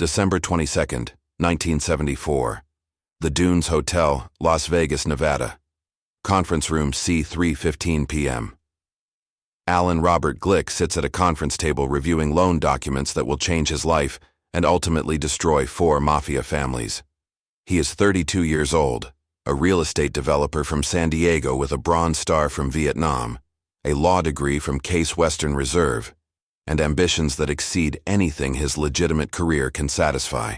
December 22nd, 1974. The Dunes Hotel, Las Vegas, Nevada. Conference room C3:15 p.m. Alan Robert Glick sits at a conference table reviewing loan documents that will change his life and ultimately destroy 4 mafia families. He is 32 years old, a real estate developer from San Diego with a Bronze Star from Vietnam, a law degree from Case Western Reserve, and ambitions that exceed anything his legitimate career can satisfy.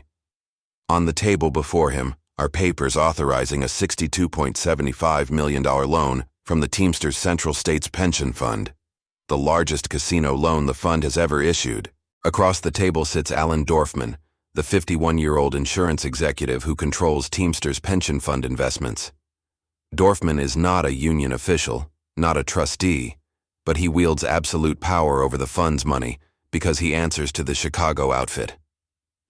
On the table before him are papers authorizing a $62.75 million loan from the Teamsters Pension Fund, the largest casino loan the fund has ever issued. Across the table sits Alan Dorfman, the 51-year-old insurance executive who controls Teamsters Pension Fund investments. Dorfman is not a union official, not a trustee, but he wields absolute power over the fund's money because he answers to the Chicago outfit.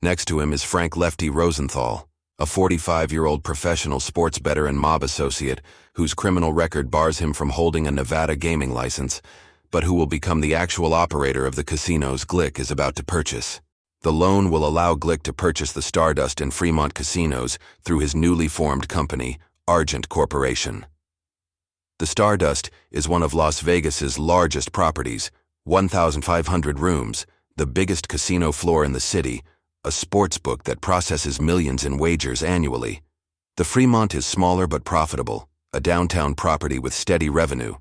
Next to him is Frank Lefty Rosenthal, a 45-year-old professional sports bettor and mob associate whose criminal record bars him from holding a Nevada gaming license, but who will become the actual operator of the casinos Glick is about to purchase. The loan will allow Glick to purchase the Stardust and Fremont casinos through his newly formed company, Argent Corporation. The Stardust is one of Las Vegas's largest properties, 1,500 rooms, the biggest casino floor in the city, a sports book that processes millions in wagers annually. The Fremont is smaller but profitable, a downtown property with steady revenue.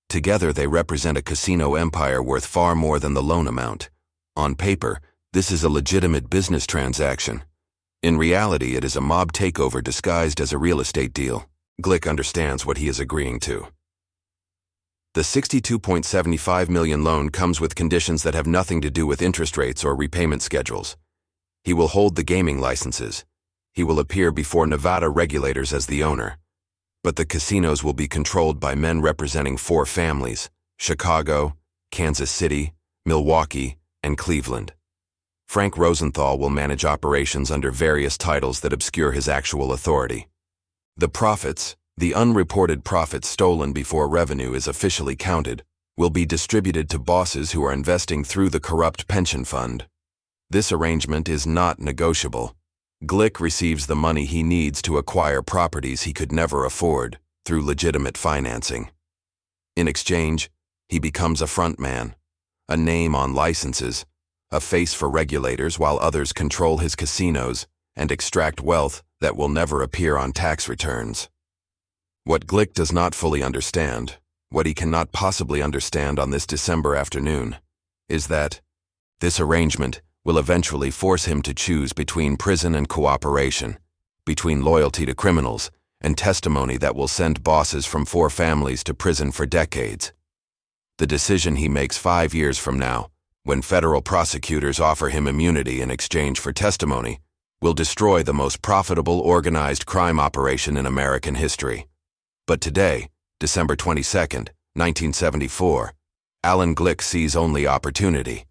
Together they represent a casino empire worth far more than the loan amount. On paper, this is a legitimate business transaction. In reality, it is a mob takeover disguised as a real estate deal. Glick understands what he is agreeing to. The $62.75 million loan comes with conditions that have nothing to do with interest rates or repayment schedules. He will hold the gaming licenses. He will appear before Nevada regulators as the owner. But the casinos will be controlled by men representing 4 families: Chicago, Kansas City, Milwaukee, and Cleveland. Frank Rosenthal will manage operations under various titles that obscure his actual authority. The profits, the unreported profits stolen before revenue is officially counted, will be distributed to bosses who are investing through the corrupt pension fund. This arrangement is not negotiable. Glick receives the money he needs to acquire properties he could never afford through legitimate financing. In exchange, he becomes a frontman, a name on licenses, a face for regulators while others control his casinos and extract wealth that will never appear on tax returns. What Glick does not fully understand, what he cannot possibly understand on this December afternoon, is that this arrangement will eventually force him to choose between prison and cooperation, between loyalty to criminals and testimony that will send bosses from 4 families to prison for decades. The decision he makes 5 years from now, when federal prosecutors offer him immunity in exchange for testimony, will destroy the most profitable organized crime operation in American history. But today, December 22nd, 1974, Alan Glick sees only opportunity.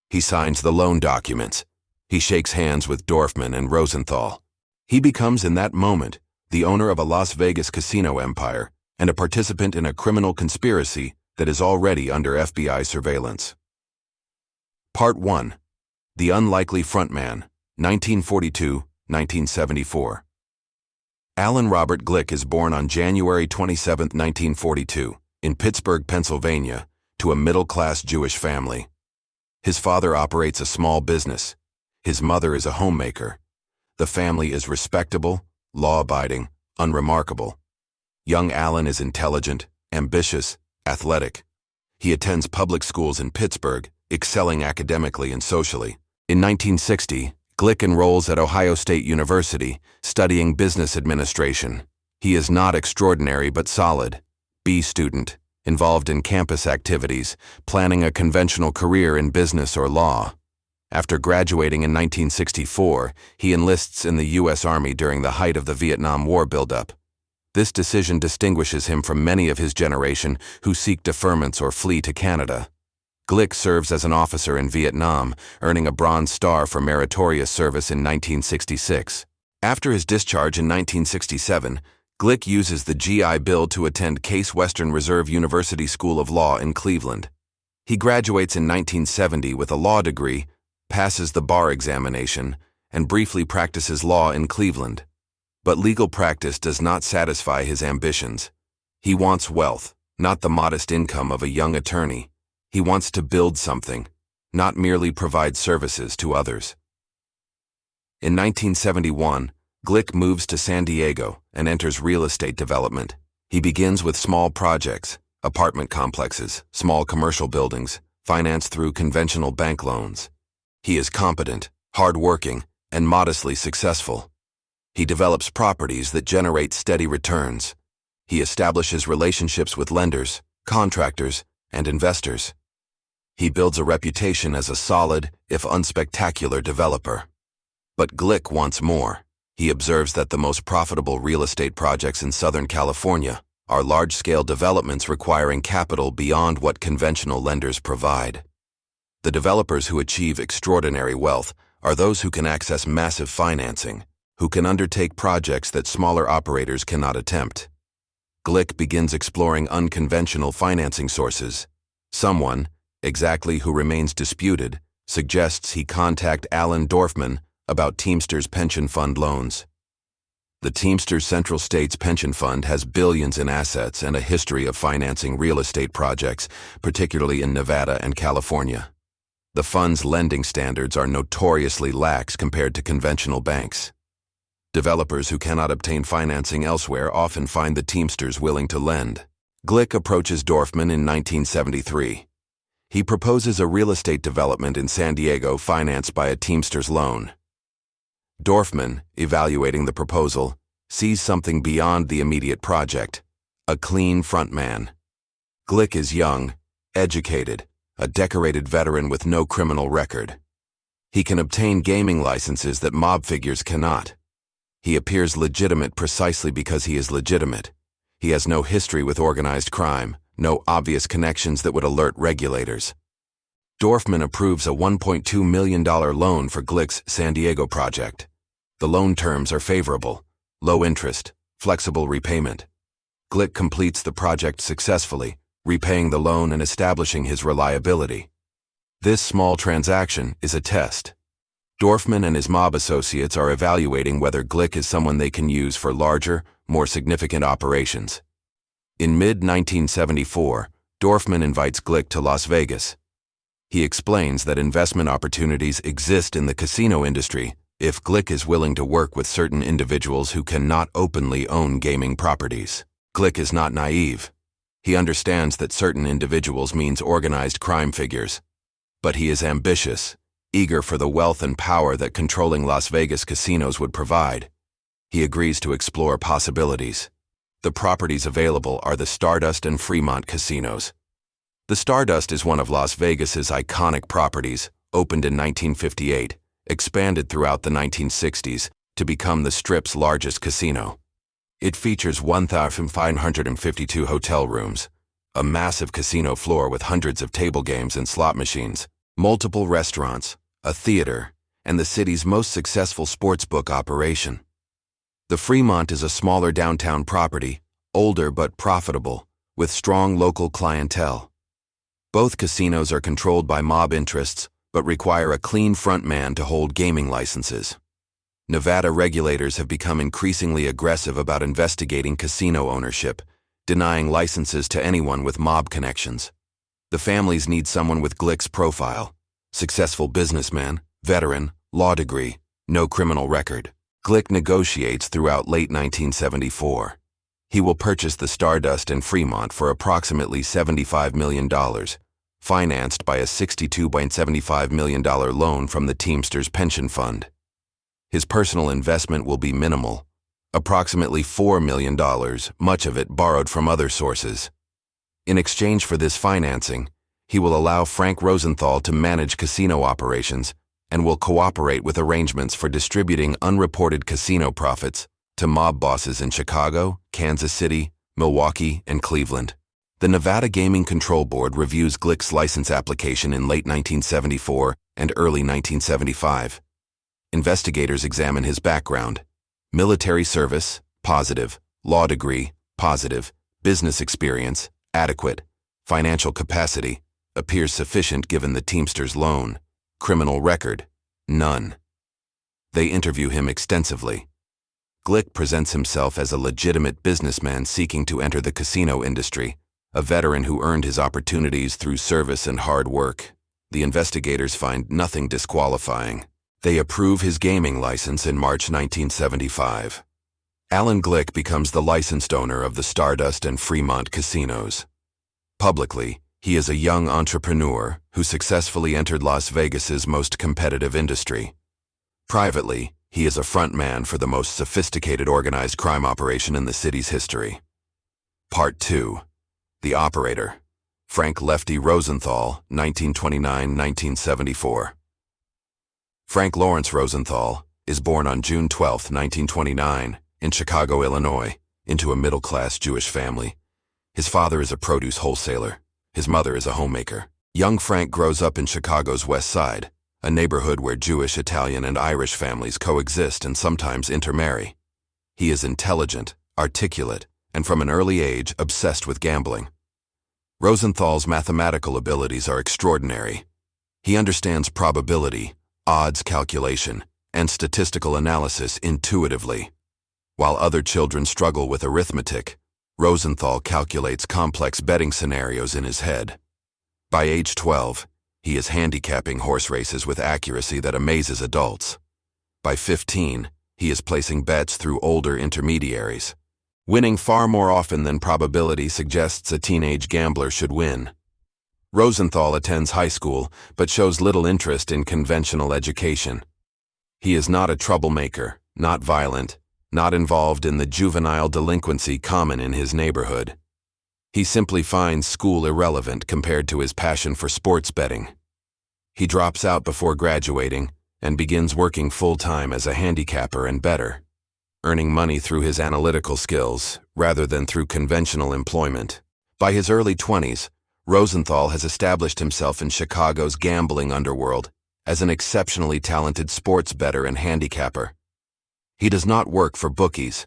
He signs the loan documents. He shakes hands with Dorfman and Rosenthal. He becomes in that moment the owner of a Las Vegas casino empire and a participant in a criminal conspiracy that is already under FBI surveillance. Part 1. The Unlikely Frontman, 1942-1974. Alan Robert Glick is born on January 27, 1942, in Pittsburgh, Pennsylvania, to a middle-class Jewish family. His father operates a small business. His mother is a homemaker. The family is respectable, law-abiding, unremarkable. Young Alan is intelligent, ambitious, athletic. He attends public schools in Pittsburgh, excelling academically and socially. In 1960, Glick enrolls at Ohio State University, studying business administration. He is not extraordinary but solid. B student, involved in campus activities, planning a conventional career in business or law. After graduating in 1964, he enlists in the U.S. Army during the height of the Vietnam War buildup. This decision distinguishes him from many of his generation who seek deferments or flee to Canada. Glick serves as an officer in Vietnam, earning a Bronze Star for meritorious service in 1966. After his discharge in 1967, Glick uses the GI Bill to attend Case Western Reserve University School of Law in Cleveland. He graduates in 1970 with a law degree, passes the bar examination, and briefly practices law in Cleveland. But legal practice does not satisfy his ambitions. He wants wealth, not the modest income of a young attorney. He wants to build something, not merely provide services to others. In 1971, Glick moves to San Diego and enters real estate development. He begins with small projects, apartment complexes, small commercial buildings, financed through conventional bank loans. He is competent, hard-working, and modestly successful. He develops properties that generate steady returns. He establishes relationships with lenders, contractors, and investors. He builds a reputation as a solid, if unspectacular, developer. But Glick wants more. He observes that the most profitable real estate projects in Southern California are large-scale developments requiring capital beyond what conventional lenders provide. The developers who achieve extraordinary wealth are those who can access massive financing, who can undertake projects that smaller operators cannot attempt. Glick begins exploring unconventional financing sources. Someone, exactly who remains disputed, suggests he contact Alan Dorfman about Teamsters Pension Fund loans. The Teamsters Central States Pension Fund has billions in assets and a history of financing real estate projects, particularly in Nevada and California. The fund's lending standards are notoriously lax compared to conventional banks. Developers who cannot obtain financing elsewhere often find the Teamsters willing to lend. Glick approaches Dorfman in 1973. He proposes a real estate development in San Diego financed by a Teamsters loan. Dorfman, evaluating the proposal, sees something beyond the immediate project: a clean frontman. Glick is young, educated, a decorated veteran with no criminal record. He can obtain gaming licenses that mob figures cannot. He appears legitimate precisely because he is legitimate. He has no history with organized crime, no obvious connections that would alert regulators. Dorfman approves a $1.2 million loan for Glick's San Diego project. The loan terms are favorable: low interest, flexible repayment. Glick completes the project successfully, repaying the loan and establishing his reliability. This small transaction is a test. Dorfman and his mob associates are evaluating whether Glick is someone they can use for larger, more significant operations. In mid-1974, Dorfman invites Glick to Las Vegas. He explains that investment opportunities exist in the casino industry if Glick is willing to work with certain individuals who cannot openly own gaming properties. Glick is not naive. He understands that certain individuals means organized crime figures. But he is ambitious, eager for the wealth and power that controlling Las Vegas casinos would provide. He agrees to explore possibilities. The properties available are the Stardust and Fremont casinos. The Stardust is one of Las Vegas's iconic properties, opened in 1958, expanded throughout the 1960s to become the Strip's largest casino. It features 1,552 hotel rooms, a massive casino floor with hundreds of table games and slot machines, multiple restaurants, a theater, and the city's most successful sportsbook operation. The Fremont is a smaller downtown property, older but profitable, with strong local clientele. Both casinos are controlled by mob interests, but require a clean frontman to hold gaming licenses. Nevada regulators have become increasingly aggressive about investigating casino ownership, denying licenses to anyone with mob connections. The families need someone with Glick's profile: successful businessman, veteran, law degree, no criminal record. Glick negotiates throughout late 1974. He will purchase the Stardust and Fremont for approximately $75 million, financed by a $62.75 million loan from the Teamsters Pension Fund. His personal investment will be minimal, approximately $4 million, much of it borrowed from other sources. In exchange for this financing, he will allow Frank Rosenthal to manage casino operations and will cooperate with arrangements for distributing unreported casino profits to mob bosses in Chicago, Kansas City, Milwaukee, and Cleveland. The Nevada Gaming Control Board reviews Glick's license application in late 1974 and early 1975. Investigators examine his background: military service, positive; law degree, positive; business experience, adequate; financial capacity, appears sufficient given the Teamsters loan; criminal record, none. They interview him extensively. Glick presents himself as a legitimate businessman seeking to enter the casino industry, a veteran who earned his opportunities through service and hard work. The investigators find nothing disqualifying. They approve his gaming license in March 1975. Alan Glick becomes the licensed owner of the Stardust and Fremont casinos. Publicly, he is a young entrepreneur who successfully entered Las Vegas's most competitive industry. Privately, he is a frontman for the most sophisticated organized crime operation in the city's history. Part 2. The Operator. Frank Lefty Rosenthal, 1929–1974. Frank Lawrence Rosenthal is born on June 12, 1929, in Chicago, Illinois, into a middle-class Jewish family. His father is a produce wholesaler. His mother is a homemaker. Young Frank grows up in Chicago's West Side, a neighborhood where Jewish, Italian, and Irish families coexist and sometimes intermarry. He is intelligent, articulate, and from an early age obsessed with gambling. Rosenthal's mathematical abilities are extraordinary. He understands probability, odds calculation, and statistical analysis intuitively. While other children struggle with arithmetic, Rosenthal calculates complex betting scenarios in his head. By age 12, he is handicapping horse races with accuracy that amazes adults. By 15, he is placing bets through older intermediaries, winning far more often than probability suggests a teenage gambler should win. Rosenthal attends high school, but shows little interest in conventional education. He is not a troublemaker, not violent, not involved in the juvenile delinquency common in his neighborhood. He simply finds school irrelevant compared to his passion for sports betting. He drops out before graduating and begins working full-time as a handicapper and bettor, earning money through his analytical skills rather than through conventional employment. By his early 20s, Rosenthal has established himself in Chicago's gambling underworld as an exceptionally talented sports bettor and handicapper. He does not work for bookies.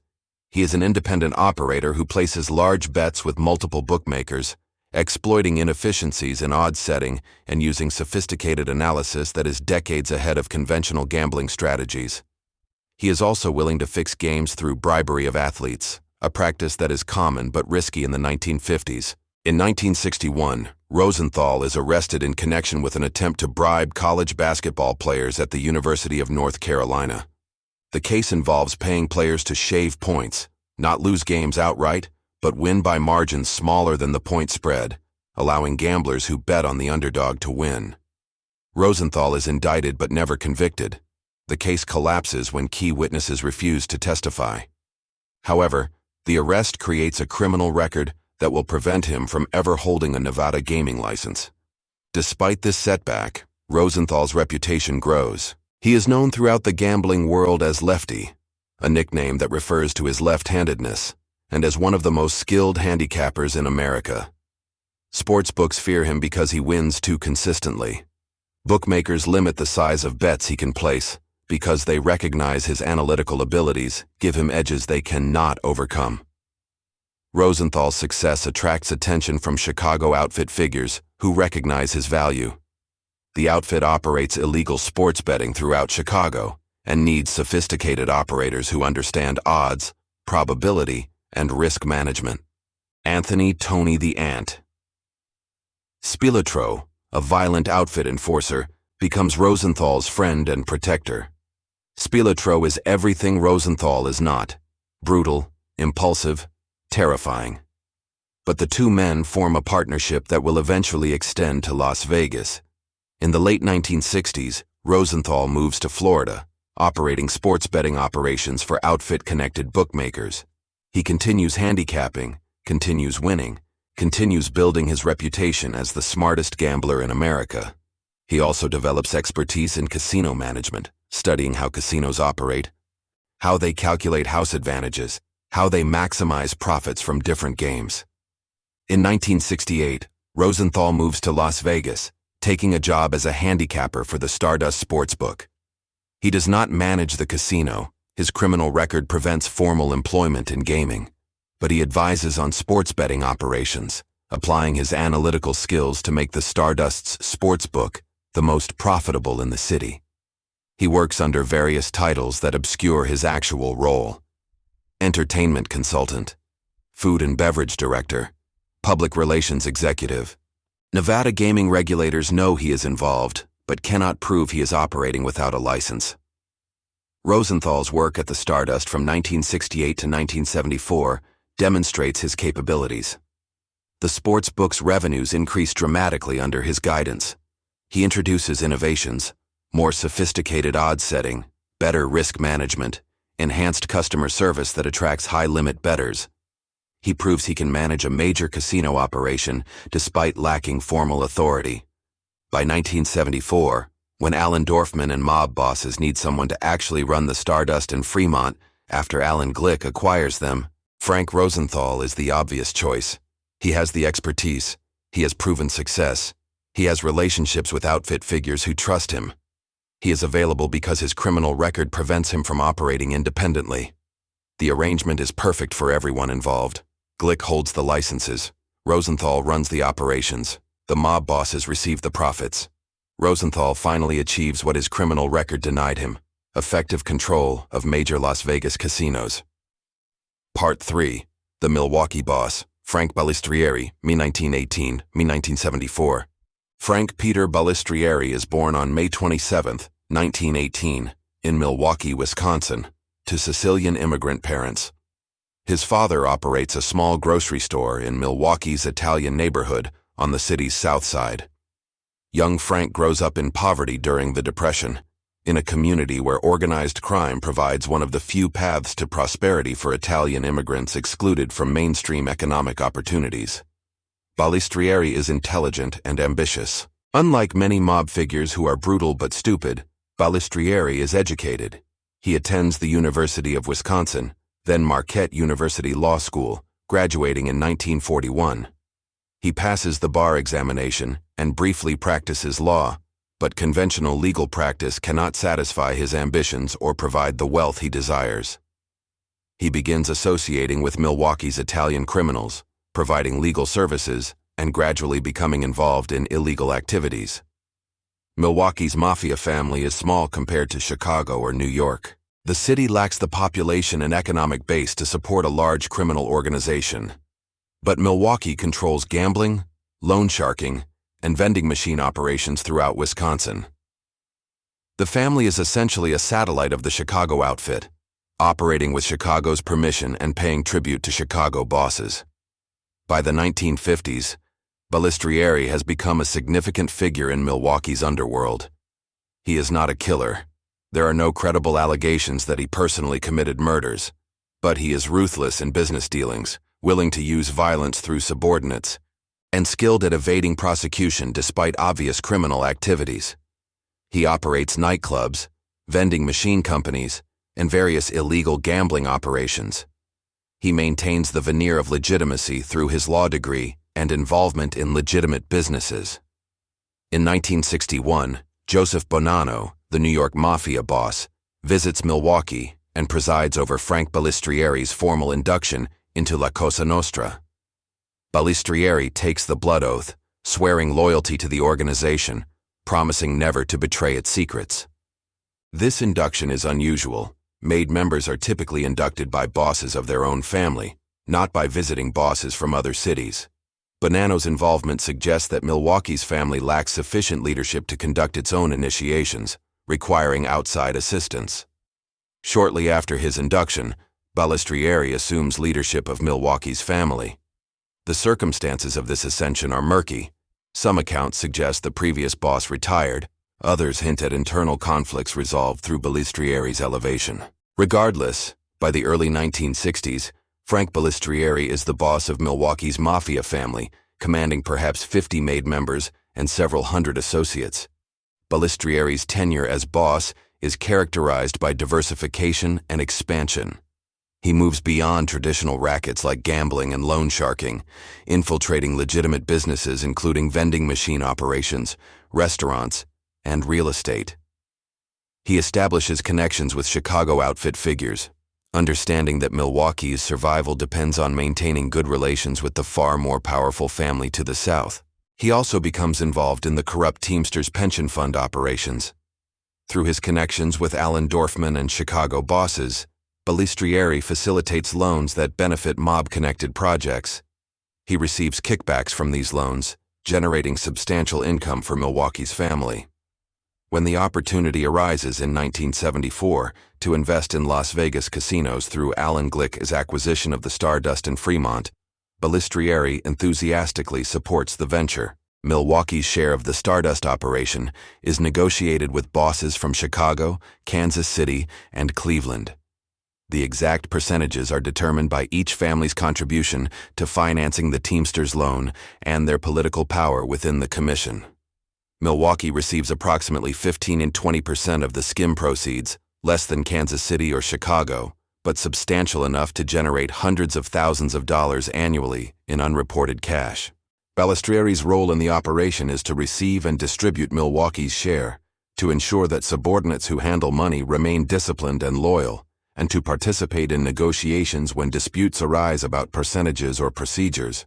He is an independent operator who places large bets with multiple bookmakers, exploiting inefficiencies in odds setting and using sophisticated analysis that is decades ahead of conventional gambling strategies. He is also willing to fix games through bribery of athletes, a practice that is common but risky in the 1950s. In 1961, Rosenthal is arrested in connection with an attempt to bribe college basketball players at the University of North Carolina. The case involves paying players to shave points, not lose games outright, but win by margins smaller than the point spread, allowing gamblers who bet on the underdog to win. Rosenthal is indicted but never convicted. The case collapses when key witnesses refuse to testify. However, the arrest creates a criminal record that will prevent him from ever holding a Nevada gaming license. Despite this setback, Rosenthal's reputation grows. He is known throughout the gambling world as Lefty, a nickname that refers to his left-handedness, and as one of the most skilled handicappers in America. Sportsbooks fear him because he wins too consistently. Bookmakers limit the size of bets he can place because they recognize his analytical abilities give him edges they cannot overcome. Rosenthal's success attracts attention from Chicago outfit figures who recognize his value. The outfit operates illegal sports betting throughout Chicago and needs sophisticated operators who understand odds, probability, and risk management. Anthony Tony the Ant. Spielotro, a violent outfit enforcer, becomes Rosenthal's friend and protector. Spielotro is everything Rosenthal is not: brutal, impulsive, terrifying. But the two men form a partnership that will eventually extend to Las Vegas. In the late 1960s, Rosenthal moves to Florida, operating sports betting operations for outfit-connected bookmakers. He continues handicapping, continues winning, continues building his reputation as the smartest gambler in America. He also develops expertise in casino management, studying how casinos operate, how they calculate house advantages, how they maximize profits from different games. In 1968, Rosenthal moves to Las Vegas, taking a job as a handicapper for the Stardust Sportsbook. He does not manage the casino. His criminal record prevents formal employment in gaming, but he advises on sports betting operations, applying his analytical skills to make the Stardust's sportsbook the most profitable in the city. He works under various titles that obscure his actual role: entertainment consultant, food and beverage director, public relations executive. Nevada gaming regulators know he is involved, but cannot prove he is operating without a license. Rosenthal's work at the Stardust from 1968 to 1974 demonstrates his capabilities. The sports book's revenues increased dramatically under his guidance. He introduces innovations, more sophisticated odds setting, better risk management, enhanced customer service that attracts high-limit bettors. He proves he can manage a major casino operation despite lacking formal authority. By 1974, when Alan Dorfman and mob bosses need someone to actually run the Stardust and Fremont after Alan Glick acquires them, Frank Rosenthal is the obvious choice. He has the expertise. He has proven success. He has relationships with outfit figures who trust him. He is available because his criminal record prevents him from operating independently. The arrangement is perfect for everyone involved. Glick holds the licenses. Rosenthal runs the operations. The mob bosses receive the profits. Rosenthal finally achieves what his criminal record denied him: effective control of major Las Vegas casinos. Part 3. The Milwaukee Boss, Frank Balistrieri, me 1918, me 1974. Frank Peter Balistrieri is born on May 27, 1918, in Milwaukee, Wisconsin, to Sicilian immigrant parents. His father operates a small grocery store in Milwaukee's Italian neighborhood on the city's south side. Young Frank grows up in poverty during the Depression, in a community where organized crime provides one of the few paths to prosperity for Italian immigrants excluded from mainstream economic opportunities. Balistrieri is intelligent and ambitious. Unlike many mob figures who are brutal but stupid, Balistrieri is educated. He attends the University of Wisconsin, then Marquette University Law School, graduating in 1941. He passes the bar examination and briefly practices law, but conventional legal practice cannot satisfy his ambitions or provide the wealth he desires. He begins associating with Milwaukee's Italian criminals, providing legal services, and gradually becoming involved in illegal activities. Milwaukee's mafia family is small compared to Chicago or New York. The city lacks the population and economic base to support a large criminal organization. But Milwaukee controls gambling, loan sharking, and vending machine operations throughout Wisconsin. The family is essentially a satellite of the Chicago outfit, operating with Chicago's permission and paying tribute to Chicago bosses. By the 1950s, Balistrieri has become a significant figure in Milwaukee's underworld. He is not a killer. There are no credible allegations that he personally committed murders, but he is ruthless in business dealings, willing to use violence through subordinates, and skilled at evading prosecution despite obvious criminal activities. He operates nightclubs, vending machine companies, and various illegal gambling operations. He maintains the veneer of legitimacy through his law degree and involvement in legitimate businesses. In 1961, Joseph Bonanno, the New York Mafia boss, visits Milwaukee and presides over Frank Balistrieri's formal induction into La Cosa Nostra. Balistrieri takes the blood oath, swearing loyalty to the organization, promising never to betray its secrets. This induction is unusual. Made members are typically inducted by bosses of their own family, not by visiting bosses from other cities. Bonanno's involvement suggests that Milwaukee's family lacks sufficient leadership to conduct its own initiations, requiring outside assistance. Shortly after his induction, Balistrieri assumes leadership of Milwaukee's family. The circumstances of this ascension are murky. Some accounts suggest the previous boss retired, others hint at internal conflicts resolved through Balistrieri's elevation. Regardless, by the early 1960s, Frank Balistrieri is the boss of Milwaukee's mafia family, commanding perhaps 50 made members and several hundred associates. Balistrieri's tenure as boss is characterized by diversification and expansion. He moves beyond traditional rackets like gambling and loan sharking, infiltrating legitimate businesses including vending machine operations, restaurants, and real estate. He establishes connections with Chicago outfit figures, understanding that Milwaukee's survival depends on maintaining good relations with the far more powerful family to the south. He also becomes involved in the corrupt Teamsters Pension Fund operations. Through his connections with Alan Dorfman and Chicago bosses, Balistrieri facilitates loans that benefit mob-connected projects. He receives kickbacks from these loans, generating substantial income for Milwaukee's family. When the opportunity arises in 1974 to invest in Las Vegas casinos through Alan Glick's acquisition of the Stardust and Fremont, Balistrieri enthusiastically supports the venture. Milwaukee's share of the Stardust operation is negotiated with bosses from Chicago, Kansas City, and Cleveland. The exact percentages are determined by each family's contribution to financing the Teamsters loan and their political power within the commission. Milwaukee receives approximately 15 and 20% of the Skim proceeds, less than Kansas City or Chicago, but substantial enough to generate hundreds of thousands of dollars annually in unreported cash. Balistrieri's role in the operation is to receive and distribute Milwaukee's share, to ensure that subordinates who handle money remain disciplined and loyal, and to participate in negotiations when disputes arise about percentages or procedures.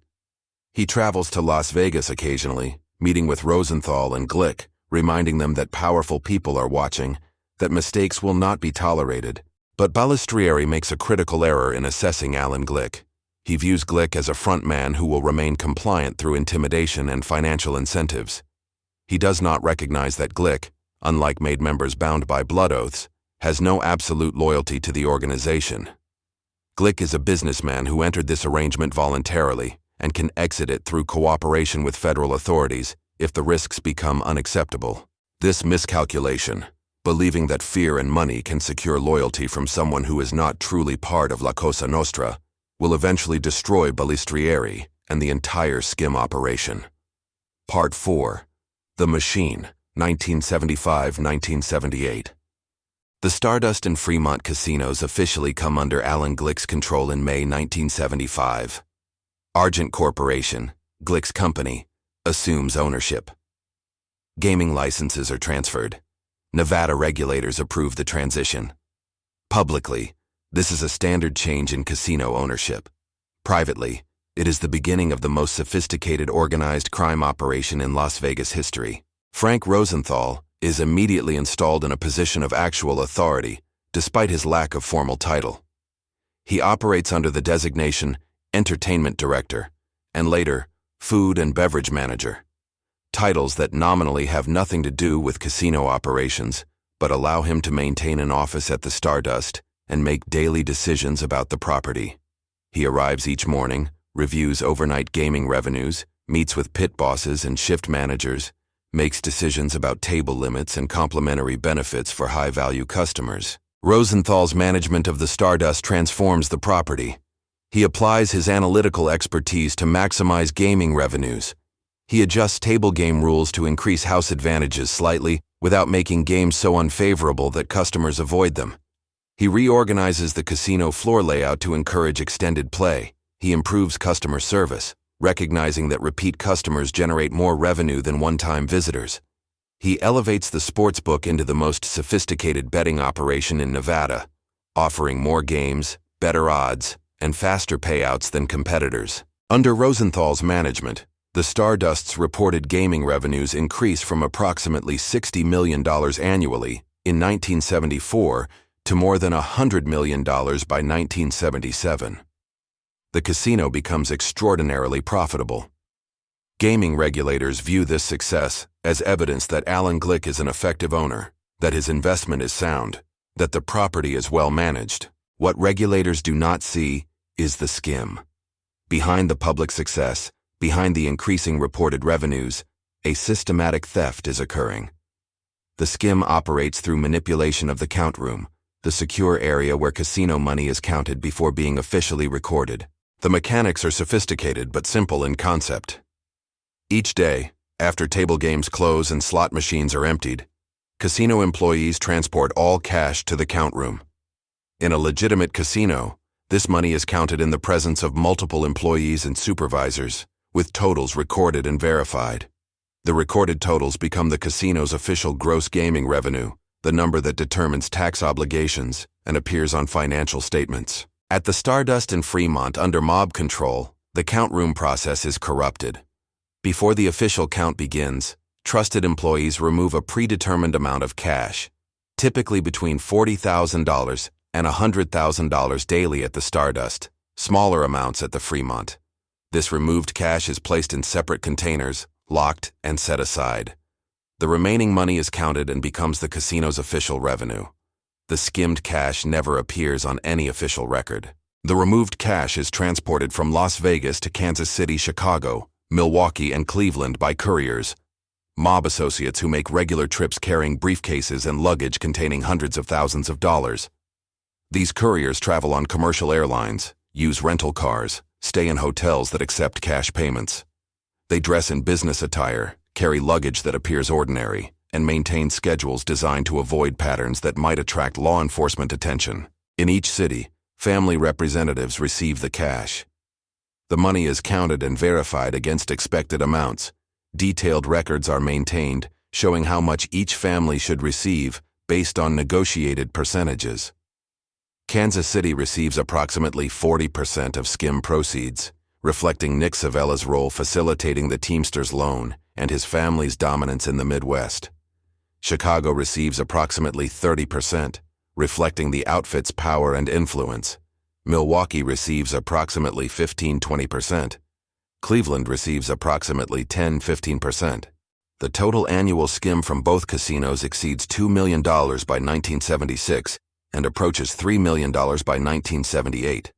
He travels to Las Vegas occasionally, meeting with Rosenthal and Glick, reminding them that powerful people are watching, that mistakes will not be tolerated. But Balistrieri makes a critical error in assessing Alan Glick. He views Glick as a frontman who will remain compliant through intimidation and financial incentives. He does not recognize that Glick, unlike made members bound by blood oaths, has no absolute loyalty to the organization. Glick is a businessman who entered this arrangement voluntarily and can exit it through cooperation with federal authorities if the risks become unacceptable. This miscalculation, believing that fear and money can secure loyalty from someone who is not truly part of La Cosa Nostra, will eventually destroy Balistrieri and the entire Skim operation. Part 4. The Machine, 1975-1978. The Stardust and Fremont casinos officially come under Alan Glick's control in May 1975. Argent Corporation, Glick's company, assumes ownership. Gaming licenses are transferred. Nevada regulators approve the transition. Publicly, this is a standard change in casino ownership. Privately, it is the beginning of the most sophisticated organized crime operation in Las Vegas history. Frank Rosenthal is immediately installed in a position of actual authority, despite his lack of formal title. He operates under the designation Entertainment Director, and later, Food and Beverage Manager. Titles that nominally have nothing to do with casino operations, but allow him to maintain an office at the Stardust and make daily decisions about the property. He arrives each morning, reviews overnight gaming revenues, meets with pit bosses and shift managers, makes decisions about table limits and complimentary benefits for high-value customers. Rosenthal's management of the Stardust transforms the property. He applies his analytical expertise to maximize gaming revenues. He adjusts table game rules to increase house advantages slightly without making games so unfavorable that customers avoid them. He reorganizes the casino floor layout to encourage extended play. He improves customer service, recognizing that repeat customers generate more revenue than one-time visitors. He elevates the sportsbook into the most sophisticated betting operation in Nevada, offering more games, better odds, and faster payouts than competitors. Under Rosenthal's management, the Stardust's reported gaming revenues increase from approximately $60 million annually in 1974 to more than $100 million by 1977. The casino becomes extraordinarily profitable. Gaming regulators view this success as evidence that Alan Glick is an effective owner, that his investment is sound, that the property is well managed. What regulators do not see is the Skim. Behind the public success, behind the increasing reported revenues, a systematic theft is occurring. The Skim operates through manipulation of the count room, the secure area where casino money is counted before being officially recorded. The mechanics are sophisticated but simple in concept. Each day, after table games close and slot machines are emptied, casino employees transport all cash to the count room. In a legitimate casino, this money is counted in the presence of multiple employees and supervisors, with totals recorded and verified. The recorded totals become the casino's official gross gaming revenue, the number that determines tax obligations and appears on financial statements. At the Stardust and Fremont under mob control, the count room process is corrupted. Before the official count begins, trusted employees remove a predetermined amount of cash, typically between $40,000 and $100,000 daily at the Stardust, smaller amounts at the Fremont. This removed cash is placed in separate containers, locked, and set aside. The remaining money is counted and becomes the casino's official revenue. The skimmed cash never appears on any official record. The removed cash is transported from Las Vegas to Kansas City, Chicago, Milwaukee, and Cleveland by couriers, mob associates who make regular trips carrying briefcases and luggage containing hundreds of thousands of dollars. These couriers travel on commercial airlines, use rental cars, stay in hotels that accept cash payments. They dress in business attire, carry luggage that appears ordinary, and maintain schedules designed to avoid patterns that might attract law enforcement attention. In each city, family representatives receive the cash. The money is counted and verified against expected amounts. Detailed records are maintained, showing how much each family should receive based on negotiated percentages. Kansas City receives approximately 40% of skim proceeds, reflecting Nick Savella's role facilitating the Teamsters loan and his family's dominance in the Midwest. Chicago receives approximately 30%, reflecting the outfit's power and influence. Milwaukee receives approximately 15–20%. Cleveland receives approximately 10–15%. The total annual skim from both casinos exceeds $2 million by 1976 and approaches $3 million by 1978.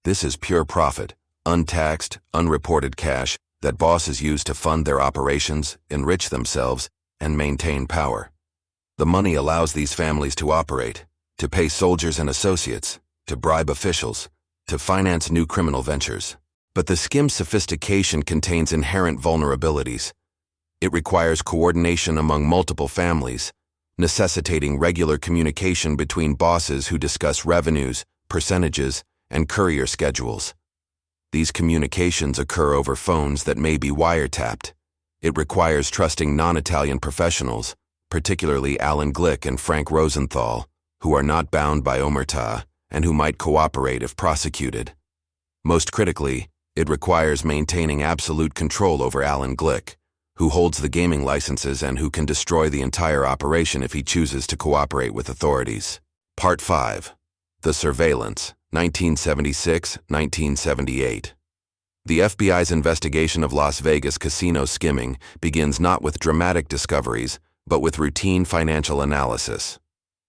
This is pure profit, untaxed, unreported cash that bosses use to fund their operations, enrich themselves, and maintain power. The money allows these families to operate, to pay soldiers and associates, to bribe officials, to finance new criminal ventures. But the skim's sophistication contains inherent vulnerabilities. It requires coordination among multiple families, necessitating regular communication between bosses who discuss revenues, percentages, and courier schedules. These communications occur over phones that may be wiretapped. It requires trusting non-Italian professionals, particularly Alan Glick and Frank Rosenthal, who are not bound by omertà and who might cooperate if prosecuted. Most critically, it requires maintaining absolute control over Alan Glick, who holds the gaming licenses and who can destroy the entire operation if he chooses to cooperate with authorities. Part 5. The Surveillance, 1976–1978. The FBI's investigation of Las Vegas casino skimming begins not with dramatic discoveries, but with routine financial analysis.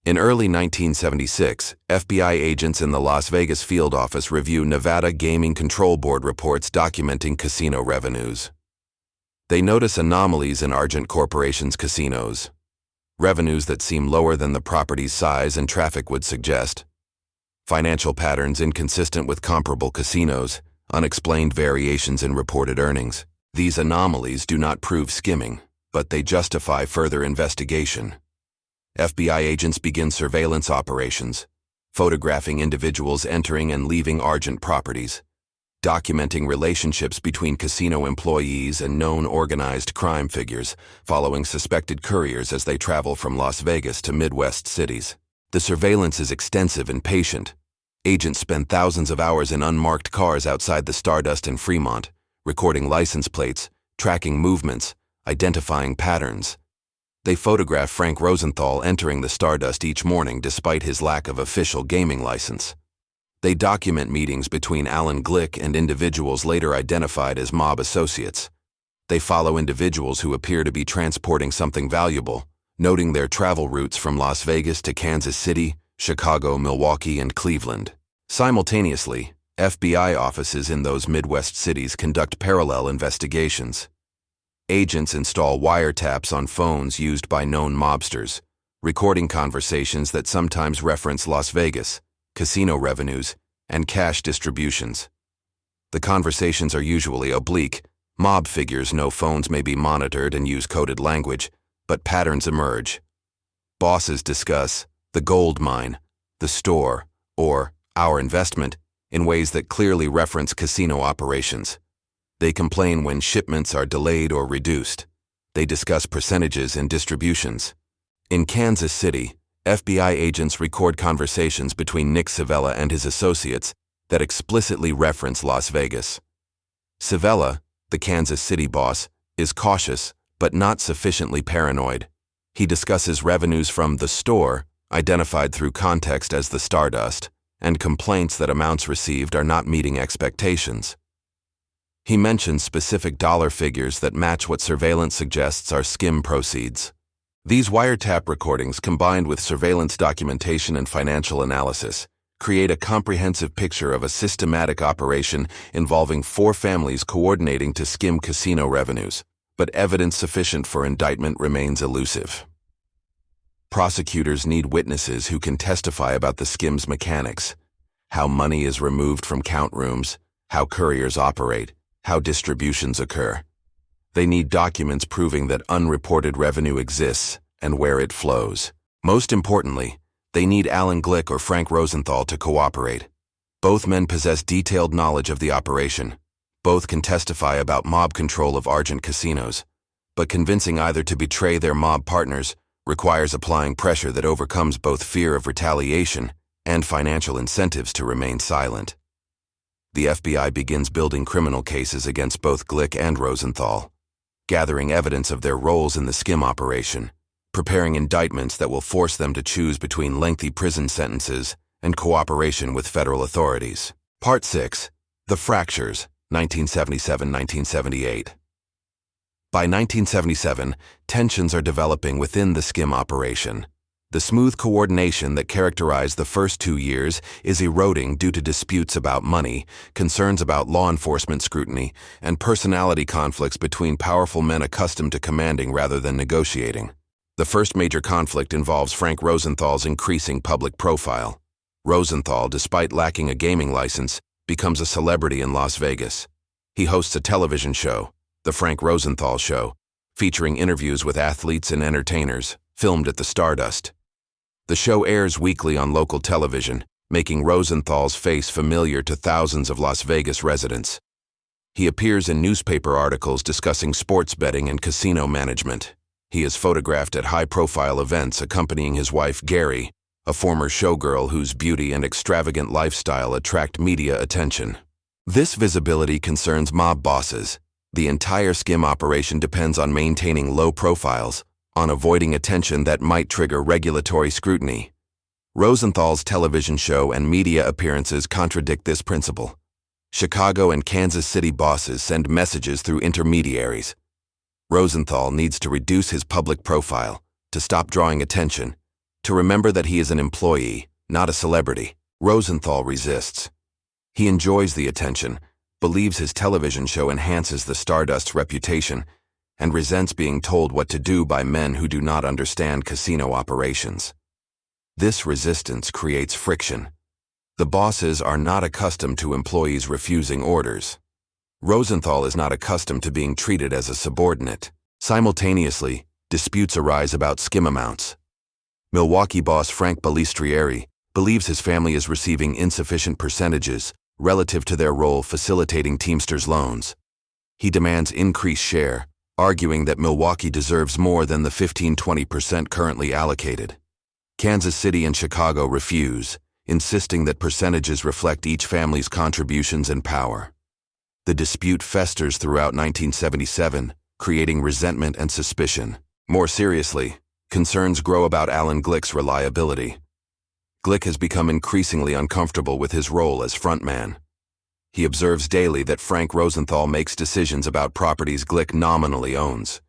In early 1976, FBI agents in the Las Vegas field office review Nevada Gaming Control Board reports documenting casino revenues. They notice anomalies in Argent Corporation's casinos, revenues that seem lower than the property's size and traffic would suggest, financial patterns inconsistent with comparable casinos, unexplained variations in reported earnings. These anomalies do not prove skimming, but they justify further investigation. FBI agents begin surveillance operations, photographing individuals entering and leaving Argent properties, documenting relationships between casino employees and known organized crime figures, following suspected couriers as they travel from Las Vegas to Midwest cities. The surveillance is extensive and patient. Agents spend thousands of hours in unmarked cars outside the Stardust and Fremont, recording license plates, tracking movements, identifying patterns. They photograph Frank Rosenthal entering the Stardust each morning despite his lack of official gaming license. They document meetings between Alan Glick and individuals later identified as mob associates. They follow individuals who appear to be transporting something valuable, noting their travel routes from Las Vegas to Kansas City, Chicago, Milwaukee, and Cleveland. Simultaneously, FBI offices in those Midwest cities conduct parallel investigations. Agents install wiretaps on phones used by known mobsters, recording conversations that sometimes reference Las Vegas, casino revenues, and cash distributions. The conversations are usually oblique. Mob figures know phones may be monitored and use coded language, but patterns emerge. Bosses discuss the gold mine, the store, or our investment in ways that clearly reference casino operations. They complain when shipments are delayed or reduced. They discuss percentages and distributions. In Kansas City, FBI agents record conversations between Nick Savella and his associates that explicitly reference Las Vegas. Savella, the Kansas City boss, is cautious but not sufficiently paranoid. He discusses revenues from the store, identified through context as the Stardust, and complaints that amounts received are not meeting expectations. He mentions specific dollar figures that match what surveillance suggests are skim proceeds. These wiretap recordings, combined with surveillance documentation and financial analysis, create a comprehensive picture of a systematic operation involving 4 families coordinating to skim casino revenues, but evidence sufficient for indictment remains elusive. Prosecutors need witnesses who can testify about the skim's mechanics, how money is removed from count rooms, how couriers operate, how distributions occur. They need documents proving that unreported revenue exists and where it flows. Most importantly, they need Alan Glick or Frank Rosenthal to cooperate. Both men possess detailed knowledge of the operation. Both can testify about mob control of Argent casinos, but convincing either to betray their mob partners requires applying pressure that overcomes both fear of retaliation and financial incentives to remain silent. The FBI begins building criminal cases against both Glick and Rosenthal, gathering evidence of their roles in the skim operation, preparing indictments that will force them to choose between lengthy prison sentences and cooperation with federal authorities. Part 6. The Fractures, 1977-1978. By 1977, tensions are developing within the skim operation. The smooth coordination that characterized the first 2 years is eroding due to disputes about money, concerns about law enforcement scrutiny, and personality conflicts between powerful men accustomed to commanding rather than negotiating. The first major conflict involves Frank Rosenthal's increasing public profile. Rosenthal, despite lacking a gaming license, becomes a celebrity in Las Vegas. He hosts a television show, The Frank Rosenthal Show, featuring interviews with athletes and entertainers, filmed at the Stardust. The show airs weekly on local television, making Rosenthal's face familiar to thousands of Las Vegas residents. He appears in newspaper articles discussing sports betting and casino management. He is photographed at high-profile events accompanying his wife, Gary, a former showgirl whose beauty and extravagant lifestyle attract media attention. This visibility concerns mob bosses. The entire skim operation depends on maintaining low profiles, on avoiding attention that might trigger regulatory scrutiny. Rosenthal's television show and media appearances contradict this principle. Chicago and Kansas City bosses send messages through intermediaries. Rosenthal needs to reduce his public profile, to stop drawing attention, to remember that he is an employee, not a celebrity. Rosenthal resists. He enjoys the attention, believes his television show enhances the Stardust's reputation, and resents being told what to do by men who do not understand casino operations. This resistance creates friction. The bosses are not accustomed to employees refusing orders. Rosenthal is not accustomed to being treated as a subordinate. Simultaneously, disputes arise about skim amounts. Milwaukee boss Frank Balistrieri believes his family is receiving insufficient percentages relative to their role facilitating Teamsters loans. He demands increased share, arguing that Milwaukee deserves more than the 15–20% currently allocated. Kansas City and Chicago refuse, insisting that percentages reflect each family's contributions and power. The dispute festers throughout 1977, creating resentment and suspicion. More seriously, concerns grow about Alan Glick's reliability. Glick has become increasingly uncomfortable with his role as frontman. He observes daily that Frank Rosenthal makes decisions about properties Glick nominally owns.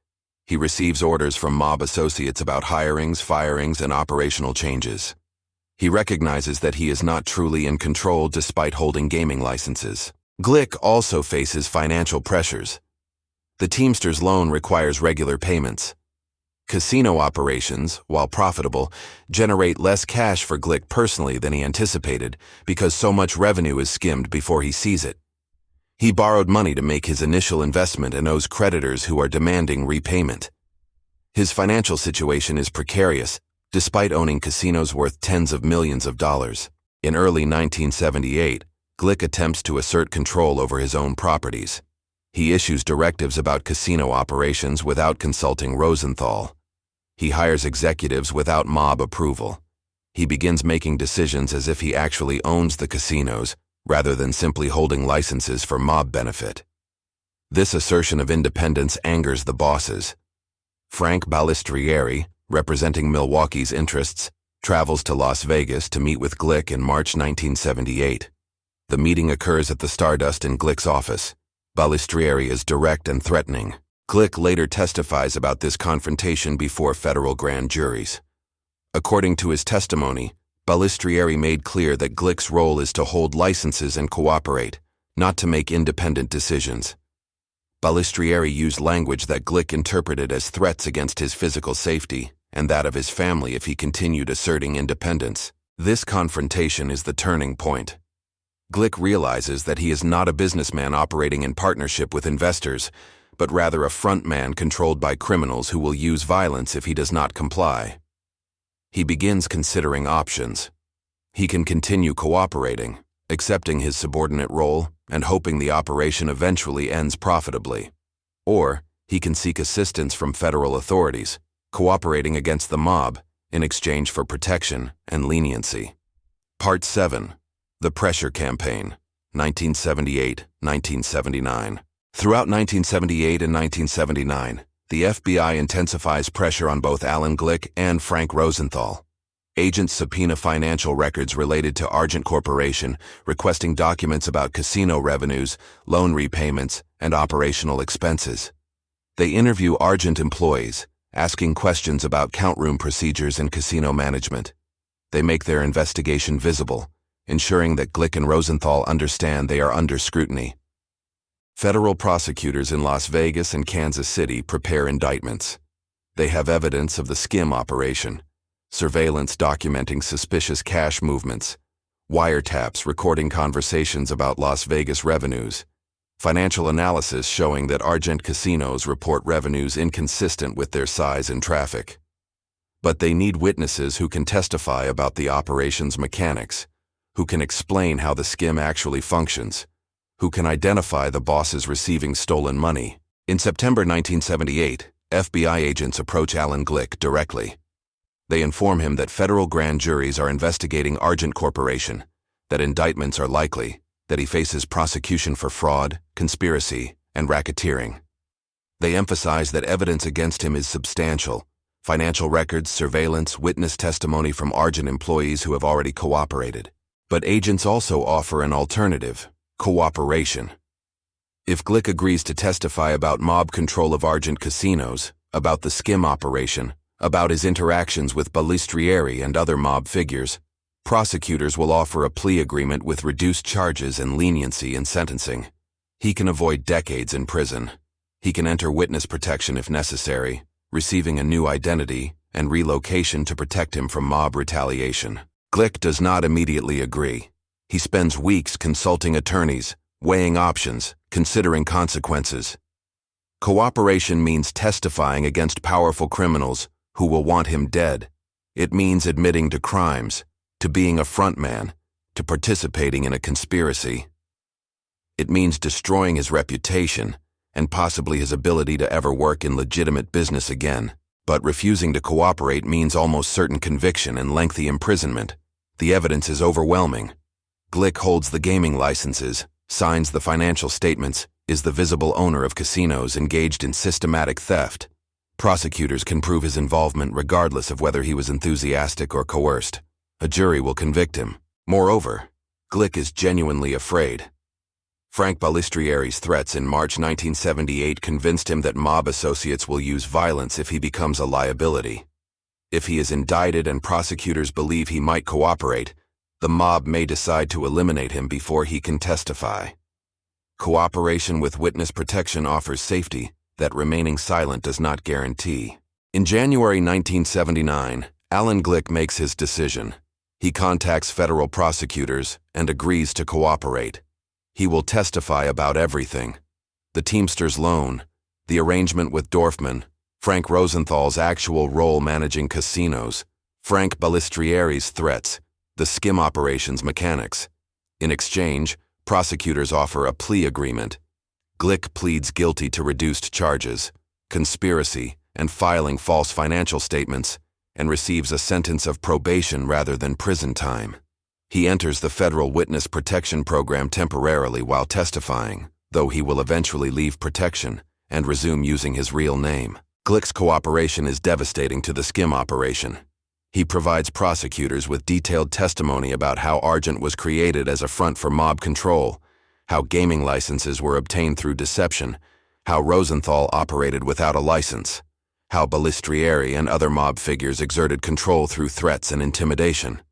He receives orders from mob associates about hirings, firings, and operational changes. He recognizes that he is not truly in control despite holding gaming licenses. Glick also faces financial pressures. The Teamsters loan requires regular payments. Casino operations, while profitable, generate less cash for Glick personally than he anticipated because so much revenue is skimmed before he sees it. He borrowed money to make his initial investment and owes creditors who are demanding repayment. His financial situation is precarious, despite owning casinos worth tens of millions of dollars. In early 1978, Glick attempts to assert control over his own properties. He issues directives about casino operations without consulting Rosenthal. He hires executives without mob approval. He begins making decisions as if he actually owns the casinos, rather than simply holding licenses for mob benefit. This assertion of independence angers the bosses. Frank Balistrieri, representing Milwaukee's interests, travels to Las Vegas to meet with Glick in March 1978. The meeting occurs at the Stardust in Glick's office. Balistrieri is direct and threatening. Glick later testifies about this confrontation before federal grand juries. According to his testimony, Balistrieri made clear that Glick's role is to hold licenses and cooperate, not to make independent decisions. Balistrieri used language that Glick interpreted as threats against his physical safety and that of his family if he continued asserting independence. This confrontation is the turning point. Glick realizes that he is not a businessman operating in partnership with investors, but rather a frontman controlled by criminals who will use violence if he does not comply. He begins considering options. He can continue cooperating, accepting his subordinate role, and hoping the operation eventually ends profitably. Or he can seek assistance from federal authorities, cooperating against the mob in exchange for protection and leniency. Part 7. The Pressure Campaign, 1978-1979. Throughout 1978 and 1979, the FBI intensifies pressure on both Alan Glick and Frank Rosenthal. Agents subpoena financial records related to Argent Corporation, requesting documents about casino revenues, loan repayments, and operational expenses. They interview Argent employees, asking questions about count room procedures and casino management. They make their investigation visible, ensuring that Glick and Rosenthal understand they are under scrutiny. Federal prosecutors in Las Vegas and Kansas City prepare indictments. They have evidence of the Skim operation, surveillance documenting suspicious cash movements, wiretaps recording conversations about Las Vegas revenues, financial analysis showing that Argent casinos report revenues inconsistent with their size and traffic. But they need witnesses who can testify about the operation's mechanics, who can explain how the Skim actually functions, who can identify the bosses receiving stolen money. In September 1978, FBI agents approach Alan Glick directly. They inform him that federal grand juries are investigating Argent Corporation, that indictments are likely, that he faces prosecution for fraud, conspiracy, and racketeering. They emphasize that evidence against him is substantial: financial records, surveillance, witness testimony from Argent employees who have already cooperated. But agents also offer an alternative: cooperation. If Glick agrees to testify about mob control of Argent casinos, about the Skim operation, about his interactions with Balistrieri and other mob figures, prosecutors will offer a plea agreement with reduced charges and leniency in sentencing. He can avoid decades in prison. He can enter witness protection if necessary, receiving a new identity and relocation to protect him from mob retaliation. Glick does not immediately agree. He spends weeks consulting attorneys, weighing options, considering consequences. Cooperation means testifying against powerful criminals who will want him dead. It means admitting to crimes, to being a frontman, to participating in a conspiracy. It means destroying his reputation and possibly his ability to ever work in legitimate business again. But refusing to cooperate means almost certain conviction and lengthy imprisonment. The evidence is overwhelming. Glick holds the gaming licenses, signs the financial statements, is the visible owner of casinos engaged in systematic theft. Prosecutors can prove his involvement regardless of whether he was enthusiastic or coerced. A jury will convict him. Moreover, Glick is genuinely afraid. Frank Balistrieri's threats in March 1978 convinced him that mob associates will use violence if he becomes a liability. If he is indicted and prosecutors believe he might cooperate, the mob may decide to eliminate him before he can testify. Cooperation with witness protection offers safety that remaining silent does not guarantee. In January 1979, Alan Glick makes his decision. He contacts federal prosecutors and agrees to cooperate. He will testify about everything: the Teamsters loan, the arrangement with Dorfman, Frank Rosenthal's actual role managing casinos, Frank Balistrieri's threats, the Skim operations mechanics. In exchange, prosecutors offer a plea agreement. Glick pleads guilty to reduced charges, conspiracy, and filing false financial statements, and receives a sentence of probation rather than prison time. He enters the federal witness protection program temporarily while testifying, though he will eventually leave protection and resume using his real name. Glick's cooperation is devastating to the Skim operation. He provides prosecutors with detailed testimony about how Argent was created as a front for mob control, how gaming licenses were obtained through deception, how Rosenthal operated without a license, how Balistrieri and other mob figures exerted control through threats and intimidation.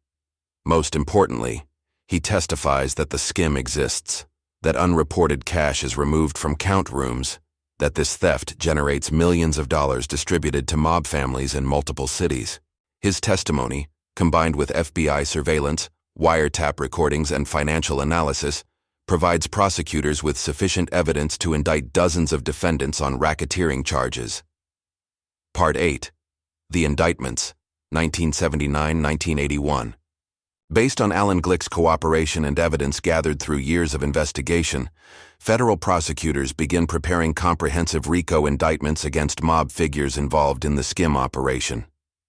Most importantly, he testifies that the Skim exists, that unreported cash is removed from count rooms, that this theft generates millions of dollars distributed to mob families in multiple cities. His testimony, combined with FBI surveillance, wiretap recordings, and financial analysis, provides prosecutors with sufficient evidence to indict dozens of defendants on racketeering charges. Part 8. The Indictments, 1979-1981. Based on Alan Glick's cooperation and evidence gathered through years of investigation, federal prosecutors begin preparing comprehensive RICO indictments against mob figures involved in the Skim operation.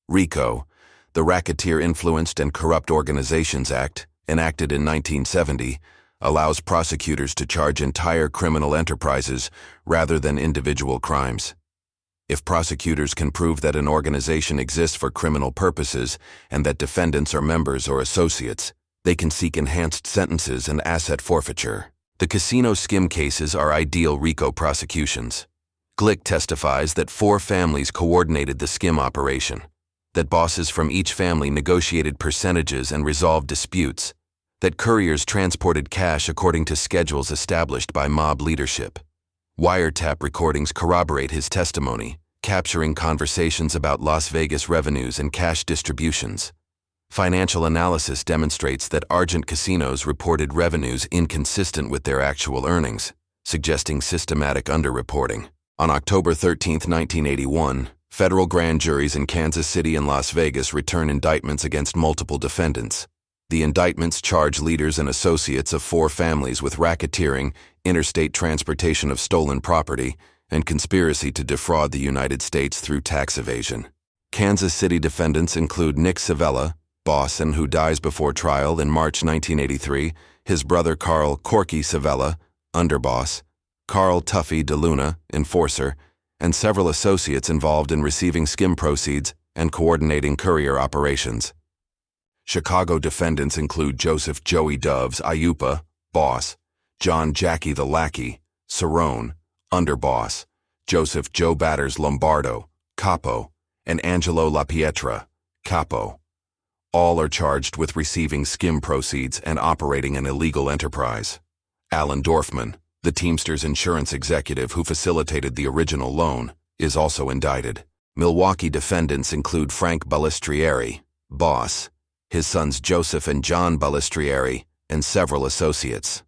RICO, the Racketeer-Influenced and Corrupt Organizations Act, enacted in 1970, allows prosecutors to charge entire criminal enterprises rather than individual crimes. If prosecutors can prove that an organization exists for criminal purposes and that defendants are members or associates, they can seek enhanced sentences and asset forfeiture. The casino Skim cases are ideal RICO prosecutions. Glick testifies that 4 families coordinated the Skim operation, that bosses from each family negotiated percentages and resolved disputes, that couriers transported cash according to schedules established by mob leadership. Wiretap recordings corroborate his testimony, capturing conversations about Las Vegas revenues and cash distributions. Financial analysis demonstrates that Argent casinos reported revenues inconsistent with their actual earnings, suggesting systematic underreporting. On October 13, 1981, federal grand juries in Kansas City and Las Vegas return indictments against multiple defendants. The indictments charge leaders and associates of 4 families with racketeering, interstate transportation of stolen property, and conspiracy to defraud the United States through tax evasion. Kansas City defendants include Nick Savella, boss and who dies before trial in March 1983, his brother Carl Corky Savella, underboss, Carl Tuffy DeLuna, enforcer, and several associates involved in receiving Skim proceeds and coordinating courier operations. Chicago defendants include Joseph Joey Doves Iupa, boss, John Jackie the Lackey, Cerrone, underboss, Joseph Joe Batters Lombardo, capo, and Angelo La Pietra, capo. All are charged with receiving Skim proceeds and operating an illegal enterprise. Alan Dorfman, the Teamsters insurance executive who facilitated the original loan, is also indicted. Milwaukee defendants include Frank Balistrieri, boss, his sons Joseph and John Balistrieri, and several associates.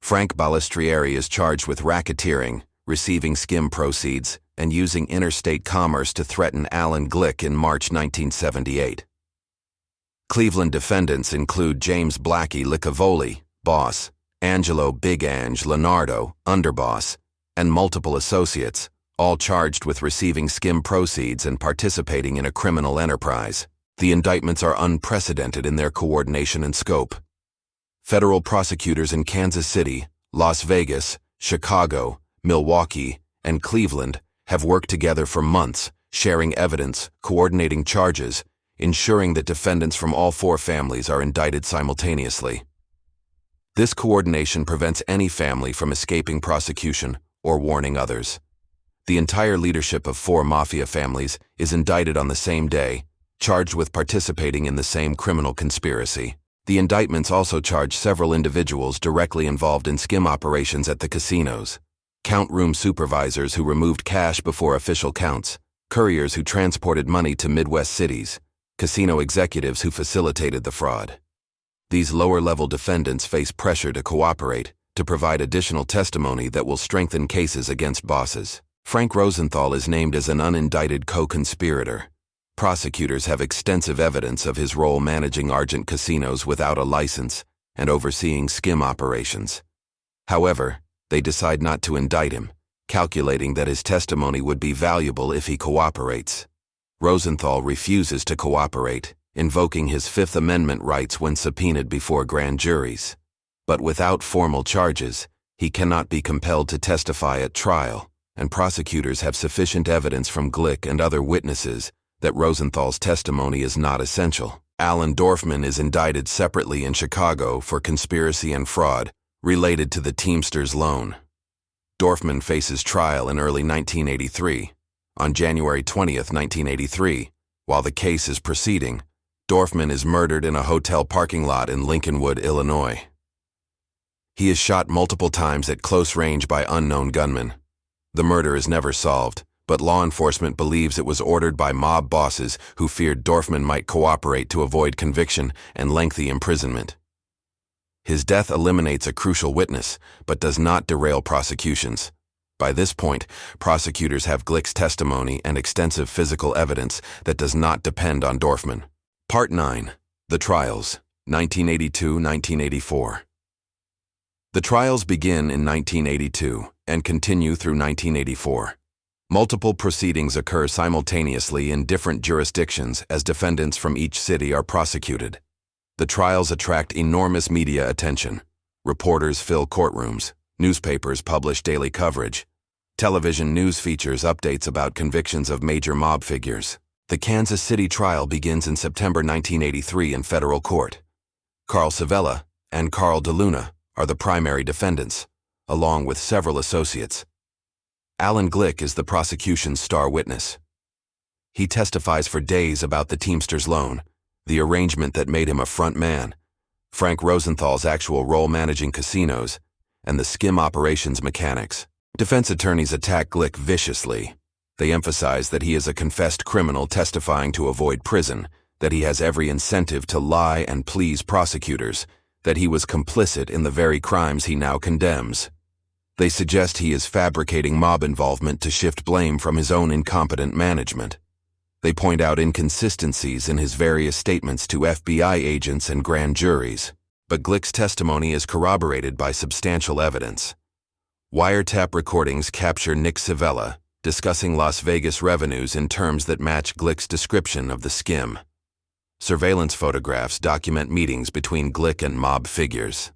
Frank Balistrieri is charged with racketeering, receiving Skim proceeds, and using interstate commerce to threaten Alan Glick in March 1978. Cleveland defendants include James Blackie Licavoli, boss, Angelo Big Ange Leonardo, underboss, and multiple associates, all charged with receiving Skim proceeds and participating in a criminal enterprise. The indictments are unprecedented in their coordination and scope. Federal prosecutors in Kansas City, Las Vegas, Chicago, Milwaukee, and Cleveland have worked together for months, sharing evidence, coordinating charges, ensuring that defendants from all 4 families are indicted simultaneously. This coordination prevents any family from escaping prosecution or warning others. The entire leadership of 4 mafia families is indicted on the same day, charged with participating in the same criminal conspiracy. The indictments also charge several individuals directly involved in Skim operations at the casinos. Count room supervisors who removed cash before official counts, couriers who transported money to Midwest cities, casino executives who facilitated the fraud. These lower-level defendants face pressure to cooperate, to provide additional testimony that will strengthen cases against bosses. Frank Rosenthal is named as an unindicted co-conspirator. Prosecutors have extensive evidence of his role managing Argent casinos without a license and overseeing Skim operations. However, they decide not to indict him, calculating that his testimony would be valuable if he cooperates. Rosenthal refuses to cooperate, invoking his Fifth Amendment rights when subpoenaed before grand juries. But without formal charges, he cannot be compelled to testify at trial. and prosecutors have sufficient evidence from Glick and other witnesses that Rosenthal's testimony is not essential. Alan Dorfman is indicted separately in Chicago for conspiracy and fraud related to the Teamsters loan. Dorfman faces trial in early 1983. On January 20, 1983, while the case is proceeding, Dorfman is murdered in a hotel parking lot in Lincolnwood, Illinois. He is shot multiple times at close range by unknown gunmen. The murder is never solved, but law enforcement believes it was ordered by mob bosses who feared Dorfman might cooperate to avoid conviction and lengthy imprisonment. His death eliminates a crucial witness, but does not derail prosecutions. By this point, prosecutors have Glick's testimony and extensive physical evidence that does not depend on Dorfman. Part 9. The Trials, 1982-1984. The trials begin in 1982 and continue through 1984. Multiple proceedings occur simultaneously in different jurisdictions as defendants from each city are prosecuted. The trials attract enormous media attention. Reporters fill courtrooms. Newspapers publish daily coverage. Television news features updates about convictions of major mob figures. The Kansas City trial begins in September 1983 in federal court. Carl Savella and Carl DeLuna are the primary defendants, along with several associates. Alan Glick is the prosecution's star witness. He testifies for days about the Teamsters loan, the arrangement that made him a front man, Frank Rosenthal's actual role managing casinos, and the Skim operations mechanics. Defense attorneys attack Glick viciously. They emphasize that he is a confessed criminal testifying to avoid prison, that he has every incentive to lie and please prosecutors, that he was complicit in the very crimes he now condemns. They suggest he is fabricating mob involvement to shift blame from his own incompetent management. They point out inconsistencies in his various statements to FBI agents and grand juries. But Glick's testimony is corroborated by substantial evidence. Wiretap recordings capture Nick Savella discussing Las Vegas revenues in terms that match Glick's description of the Skim. Surveillance photographs document meetings between Glick and mob figures.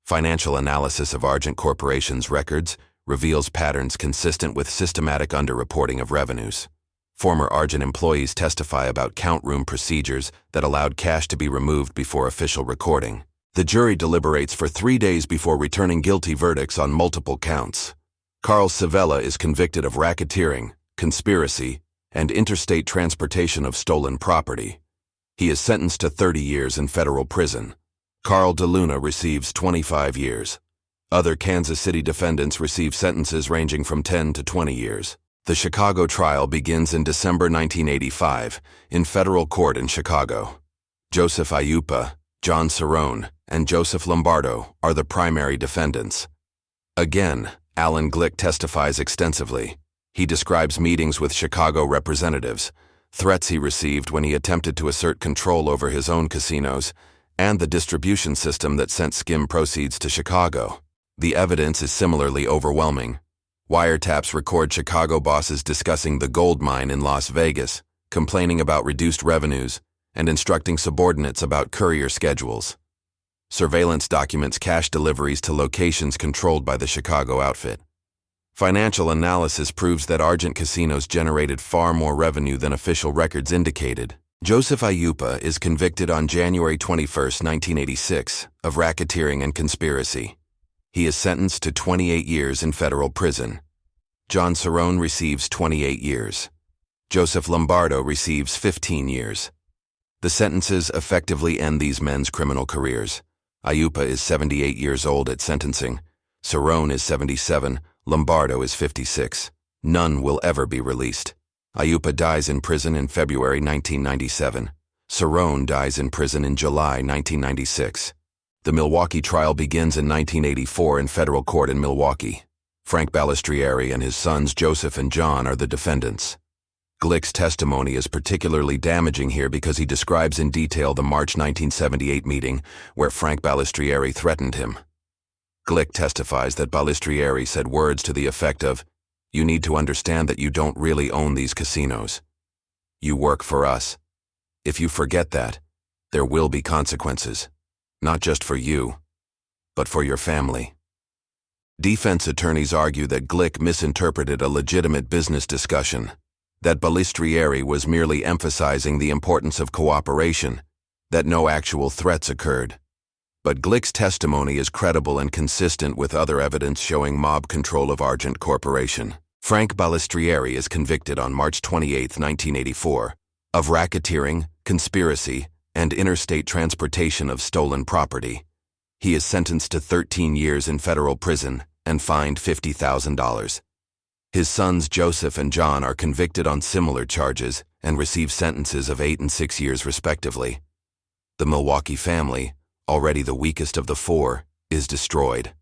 Financial analysis of Argent Corporation's records reveals patterns consistent with systematic underreporting of revenues. Former Argent employees testify about count room procedures that allowed cash to be removed before official recording. The jury deliberates for 3 days before returning guilty verdicts on multiple counts. Carl Savella is convicted of racketeering, conspiracy, and interstate transportation of stolen property. He is sentenced to 30 years in federal prison. Carl DeLuna receives 25 years. Other Kansas City defendants receive sentences ranging from 10 to 20 years. The Chicago trial begins in December 1985 in federal court in Chicago. Joseph Aiuppa, John Cerrone, and Joseph Lombardo are the primary defendants. Again, Alan Glick testifies extensively. He describes meetings with Chicago representatives, threats he received when he attempted to assert control over his own casinos, and the distribution system that sent Skim proceeds to Chicago. The evidence is similarly overwhelming. Wiretaps record Chicago bosses discussing the gold mine in Las Vegas, complaining about reduced revenues, and instructing subordinates about courier schedules. Surveillance documents cash deliveries to locations controlled by the Chicago outfit. Financial analysis proves that Argent casinos generated far more revenue than official records indicated. Joseph Aiuppa is convicted on January 21, 1986, of racketeering and conspiracy. He is sentenced to 28 years in federal prison. John Cerrone receives 28 years. Joseph Lombardo receives 15 years. The sentences effectively end these men's criminal careers. Aiuppa is 78 years old at sentencing. Cerrone is 77. Lombardo is 56. None will ever be released. Aiuppa dies in prison in February 1997. Cerrone dies in prison in July 1996. The Milwaukee trial begins in 1984 in federal court in Milwaukee. Frank Balistrieri and his sons Joseph and John are the defendants. Glick's testimony is particularly damaging here because he describes in detail the March 1978 meeting where Frank Balistrieri threatened him. Glick testifies that Balistrieri said words to the effect of, "You need to understand that you don't really own these casinos. You work for us. If you forget that, there will be consequences, not just for you, but for your family." Defense attorneys argue that Glick misinterpreted a legitimate business discussion, that Balistrieri was merely emphasizing the importance of cooperation, that no actual threats occurred. But Glick's testimony is credible and consistent with other evidence showing mob control of Argent Corporation. Frank Balistrieri is convicted on March 28, 1984, of racketeering, conspiracy, and interstate transportation of stolen property. He is sentenced to 13 years in federal prison and fined $50,000. His sons Joseph and John are convicted on similar charges and receive sentences of 8 and 6 years respectively. The Milwaukee family, already the weakest of the four, is destroyed.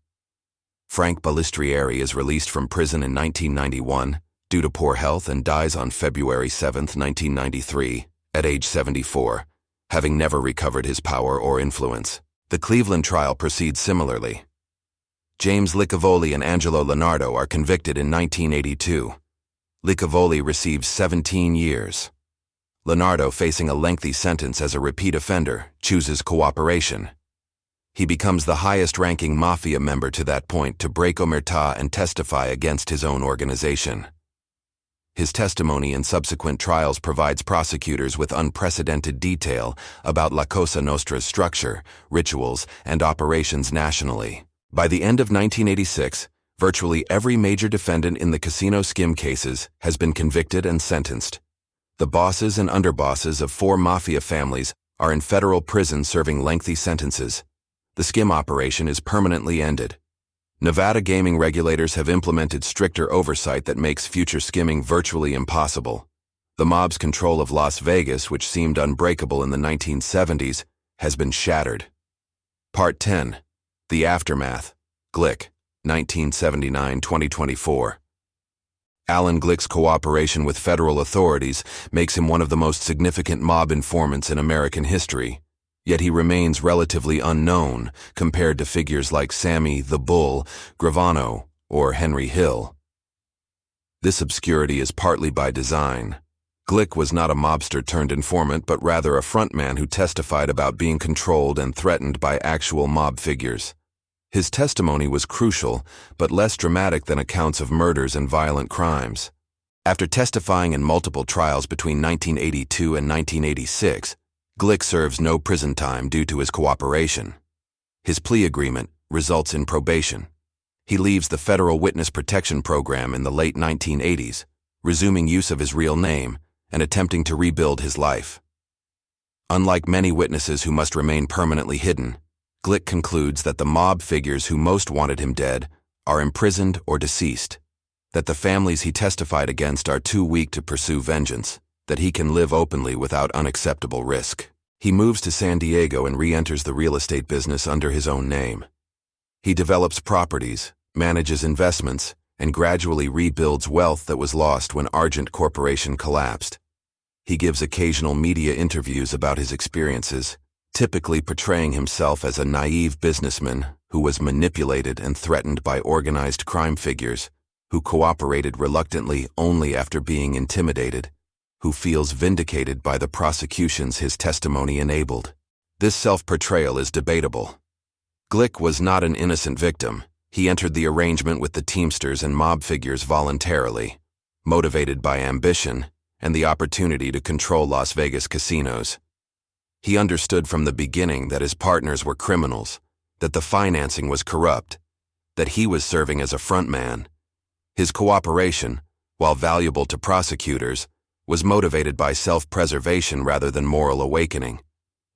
Frank Balistrieri is released from prison in 1991 due to poor health and dies on February 7, 1993, at age 74, having never recovered his power or influence. The Cleveland trial proceeds similarly. James Licavoli and Angelo Leonardo are convicted in 1982. Licavoli receives 17 years. Leonardo, facing a lengthy sentence as a repeat offender, chooses cooperation. He becomes the highest-ranking mafia member to that point to break omertà and testify against his own organization. His testimony in subsequent trials provides prosecutors with unprecedented detail about La Cosa Nostra's structure, rituals, and operations nationally. By the end of 1986, virtually every major defendant in the casino skim cases has been convicted and sentenced. The bosses and underbosses of 4 mafia families are in federal prison serving lengthy sentences. The skim operation is permanently ended. Nevada gaming regulators have implemented stricter oversight that makes future skimming virtually impossible. The mob's control of Las Vegas, which seemed unbreakable in the 1970s, has been shattered. Part 10. The Aftermath. Glick, 1979-2024. Alan Glick's cooperation with federal authorities makes him one of the most significant mob informants in American history. Yet he remains relatively unknown compared to figures like Sammy the Bull, Gravano, or Henry Hill. This obscurity is partly by design. Glick was not a mobster turned informant, but rather a frontman who testified about being controlled and threatened by actual mob figures. His testimony was crucial, but less dramatic than accounts of murders and violent crimes. After testifying in multiple trials between 1982 and 1986, Glick serves no prison time due to his cooperation. His plea agreement results in probation. He leaves the Federal Witness Protection Program in the late 1980s, resuming use of his real name and attempting to rebuild his life. Unlike many witnesses who must remain permanently hidden, Glick concludes that the mob figures who most wanted him dead are imprisoned or deceased, that the families he testified against are too weak to pursue vengeance, that he can live openly without unacceptable risk. He moves to San Diego and re-enters the real estate business under his own name. He develops properties, manages investments, and gradually rebuilds wealth that was lost when Argent Corporation collapsed. He gives occasional media interviews about his experiences, typically portraying himself as a naive businessman who was manipulated and threatened by organized crime figures, who cooperated reluctantly only after being intimidated, who feels vindicated by the prosecutions his testimony enabled. This self-portrayal is debatable. Glick was not an innocent victim. He entered the arrangement with the Teamsters and mob figures voluntarily, motivated by ambition and the opportunity to control Las Vegas casinos. He understood from the beginning that his partners were criminals, that the financing was corrupt, that he was serving as a frontman. His cooperation, while valuable to prosecutors, was motivated by self-preservation rather than moral awakening.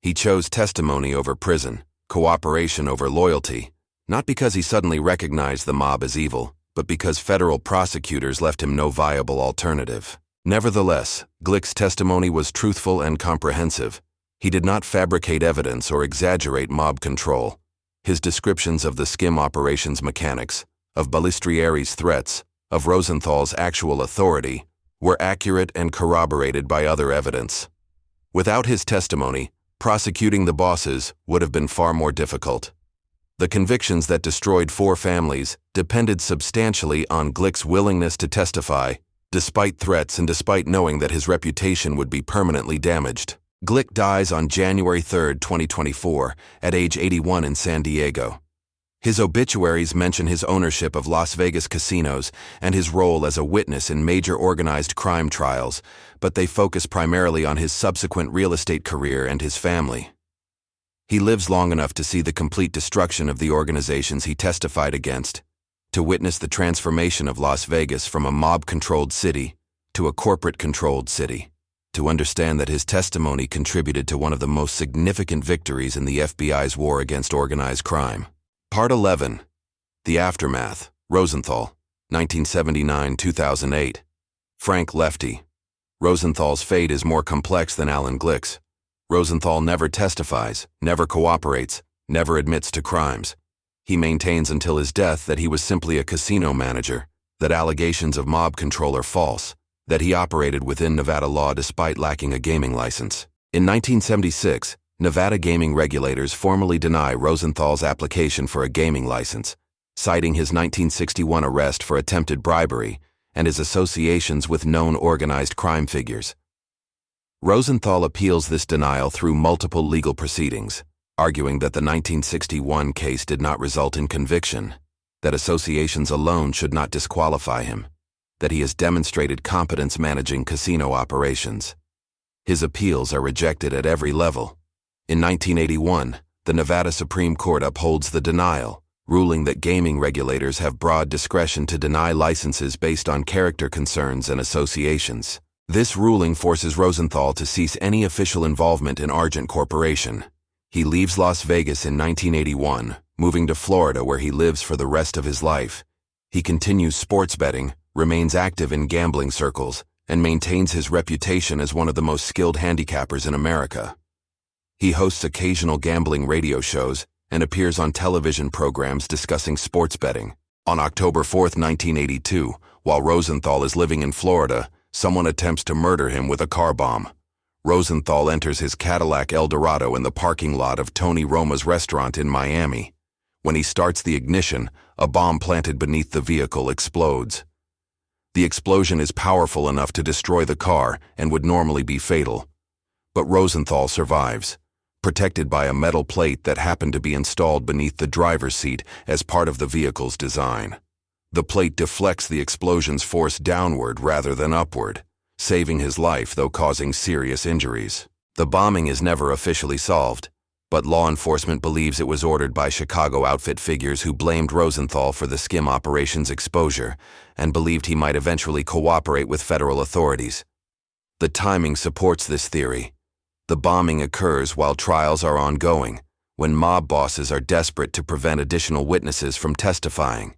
He chose testimony over prison, cooperation over loyalty, not because he suddenly recognized the mob as evil, but because federal prosecutors left him no viable alternative. Nevertheless, Glick's testimony was truthful and comprehensive. He did not fabricate evidence or exaggerate mob control. His descriptions of the skim operations mechanics, of Balistrieri's threats, of Rosenthal's actual authority, were accurate and corroborated by other evidence. Without his testimony, prosecuting the bosses would have been far more difficult. The convictions that destroyed 4 families depended substantially on Glick's willingness to testify, despite threats and despite knowing that his reputation would be permanently damaged. Glick dies on January 3, 2024, at age 81 in San Diego. His obituaries mention his ownership of Las Vegas casinos and his role as a witness in major organized crime trials, but they focus primarily on his subsequent real estate career and his family. He lives long enough to see the complete destruction of the organizations he testified against, to witness the transformation of Las Vegas from a mob-controlled city to a corporate-controlled city, to understand that his testimony contributed to one of the most significant victories in the FBI's war against organized crime. Part 11. The Aftermath. Rosenthal, 1979-2008. Frank Lefty. Rosenthal's fate is more complex than Alan Glick's. Rosenthal never testifies, never cooperates, never admits to crimes. He maintains until his death that he was simply a casino manager, that allegations of mob control are false, that he operated within Nevada law despite lacking a gaming license. In 1976, Nevada gaming regulators formally deny Rosenthal's application for a gaming license, citing his 1961 arrest for attempted bribery and his associations with known organized crime figures. Rosenthal appeals this denial through multiple legal proceedings, arguing that the 1961 case did not result in conviction, that associations alone should not disqualify him, that he has demonstrated competence managing casino operations. His appeals are rejected at every level. In 1981, the Nevada Supreme Court upholds the denial, ruling that gaming regulators have broad discretion to deny licenses based on character concerns and associations. This ruling forces Rosenthal to cease any official involvement in Argent Corporation. He leaves Las Vegas in 1981, moving to Florida where he lives for the rest of his life. He continues sports betting, remains active in gambling circles, and maintains his reputation as one of the most skilled handicappers in America. He hosts occasional gambling radio shows and appears on television programs discussing sports betting. On October 4, 1982, while Rosenthal is living in Florida, someone attempts to murder him with a car bomb. Rosenthal enters his Cadillac Eldorado in the parking lot of Tony Roma's restaurant in Miami. When he starts the ignition, a bomb planted beneath the vehicle explodes. The explosion is powerful enough to destroy the car and would normally be fatal. But Rosenthal survives, protected by a metal plate that happened to be installed beneath the driver's seat as part of the vehicle's design. The plate deflects the explosion's force downward rather than upward, saving his life though causing serious injuries. The bombing is never officially solved, but law enforcement believes it was ordered by Chicago outfit figures who blamed Rosenthal for the Skim operation's exposure and believed he might eventually cooperate with federal authorities. The timing supports this theory. The bombing occurs while trials are ongoing, when mob bosses are desperate to prevent additional witnesses from testifying.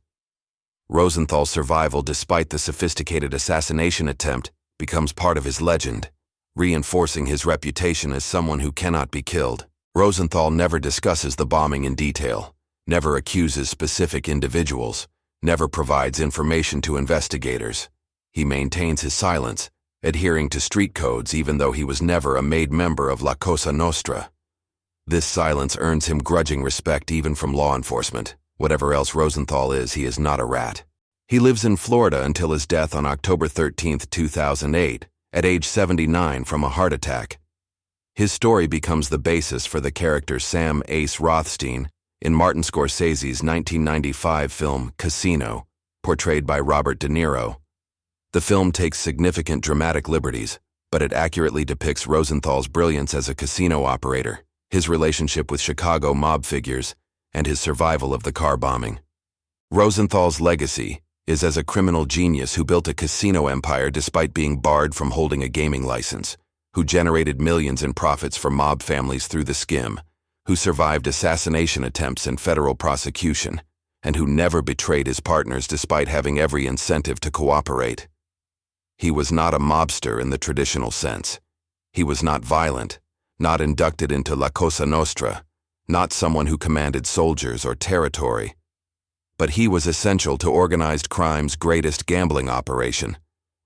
Rosenthal's survival despite the sophisticated assassination attempt becomes part of his legend, reinforcing his reputation as someone who cannot be killed. Rosenthal never discusses the bombing in detail, never accuses specific individuals, never provides information to investigators. He maintains his silence, adhering to street codes even though he was never a made member of La Cosa Nostra. This silence earns him grudging respect even from law enforcement. Whatever else Rosenthal is, he is not a rat. He lives in Florida until his death on October 13, 2008, at age 79 from a heart attack. His story becomes the basis for the character Sam Ace Rothstein in Martin Scorsese's 1995 film Casino, portrayed by Robert De Niro. The film takes significant dramatic liberties, but it accurately depicts Rosenthal's brilliance as a casino operator, his relationship with Chicago mob figures, and his survival of the car bombing. Rosenthal's legacy is as a criminal genius who built a casino empire despite being barred from holding a gaming license, who generated millions in profits for mob families through the Skim, who survived assassination attempts and federal prosecution, and who never betrayed his partners despite having every incentive to cooperate. He was not a mobster in the traditional sense. He was not violent, not inducted into La Cosa Nostra, not someone who commanded soldiers or territory. But he was essential to organized crime's greatest gambling operation,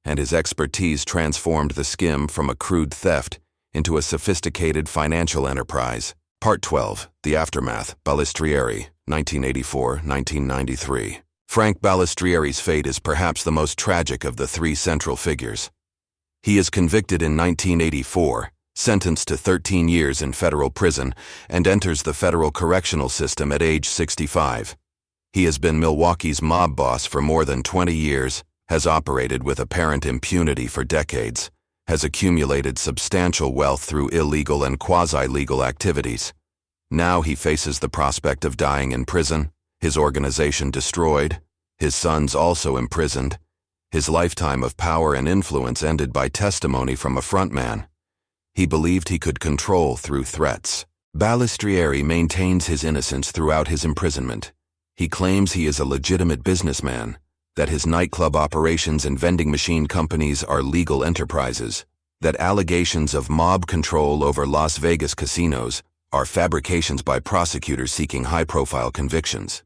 and his expertise transformed the Skim from a crude theft into a sophisticated financial enterprise. Part 12. The Aftermath. Balistrieri, 1984-1993. Frank Balistrieri's fate is perhaps the most tragic of the three central figures. He is convicted in 1984, sentenced to 13 years in federal prison, and enters the federal correctional system at age 65. He has been Milwaukee's mob boss for more than 20 years, has operated with apparent impunity for decades, has accumulated substantial wealth through illegal and quasi-legal activities. Now he faces the prospect of dying in prison, his organization destroyed, his sons also imprisoned, his lifetime of power and influence ended by testimony from a frontman. He believed he could control through threats. Balistrieri maintains his innocence throughout his imprisonment. He claims he is a legitimate businessman, that his nightclub operations and vending machine companies are legal enterprises, that allegations of mob control over Las Vegas casinos are fabrications by prosecutors seeking high-profile convictions.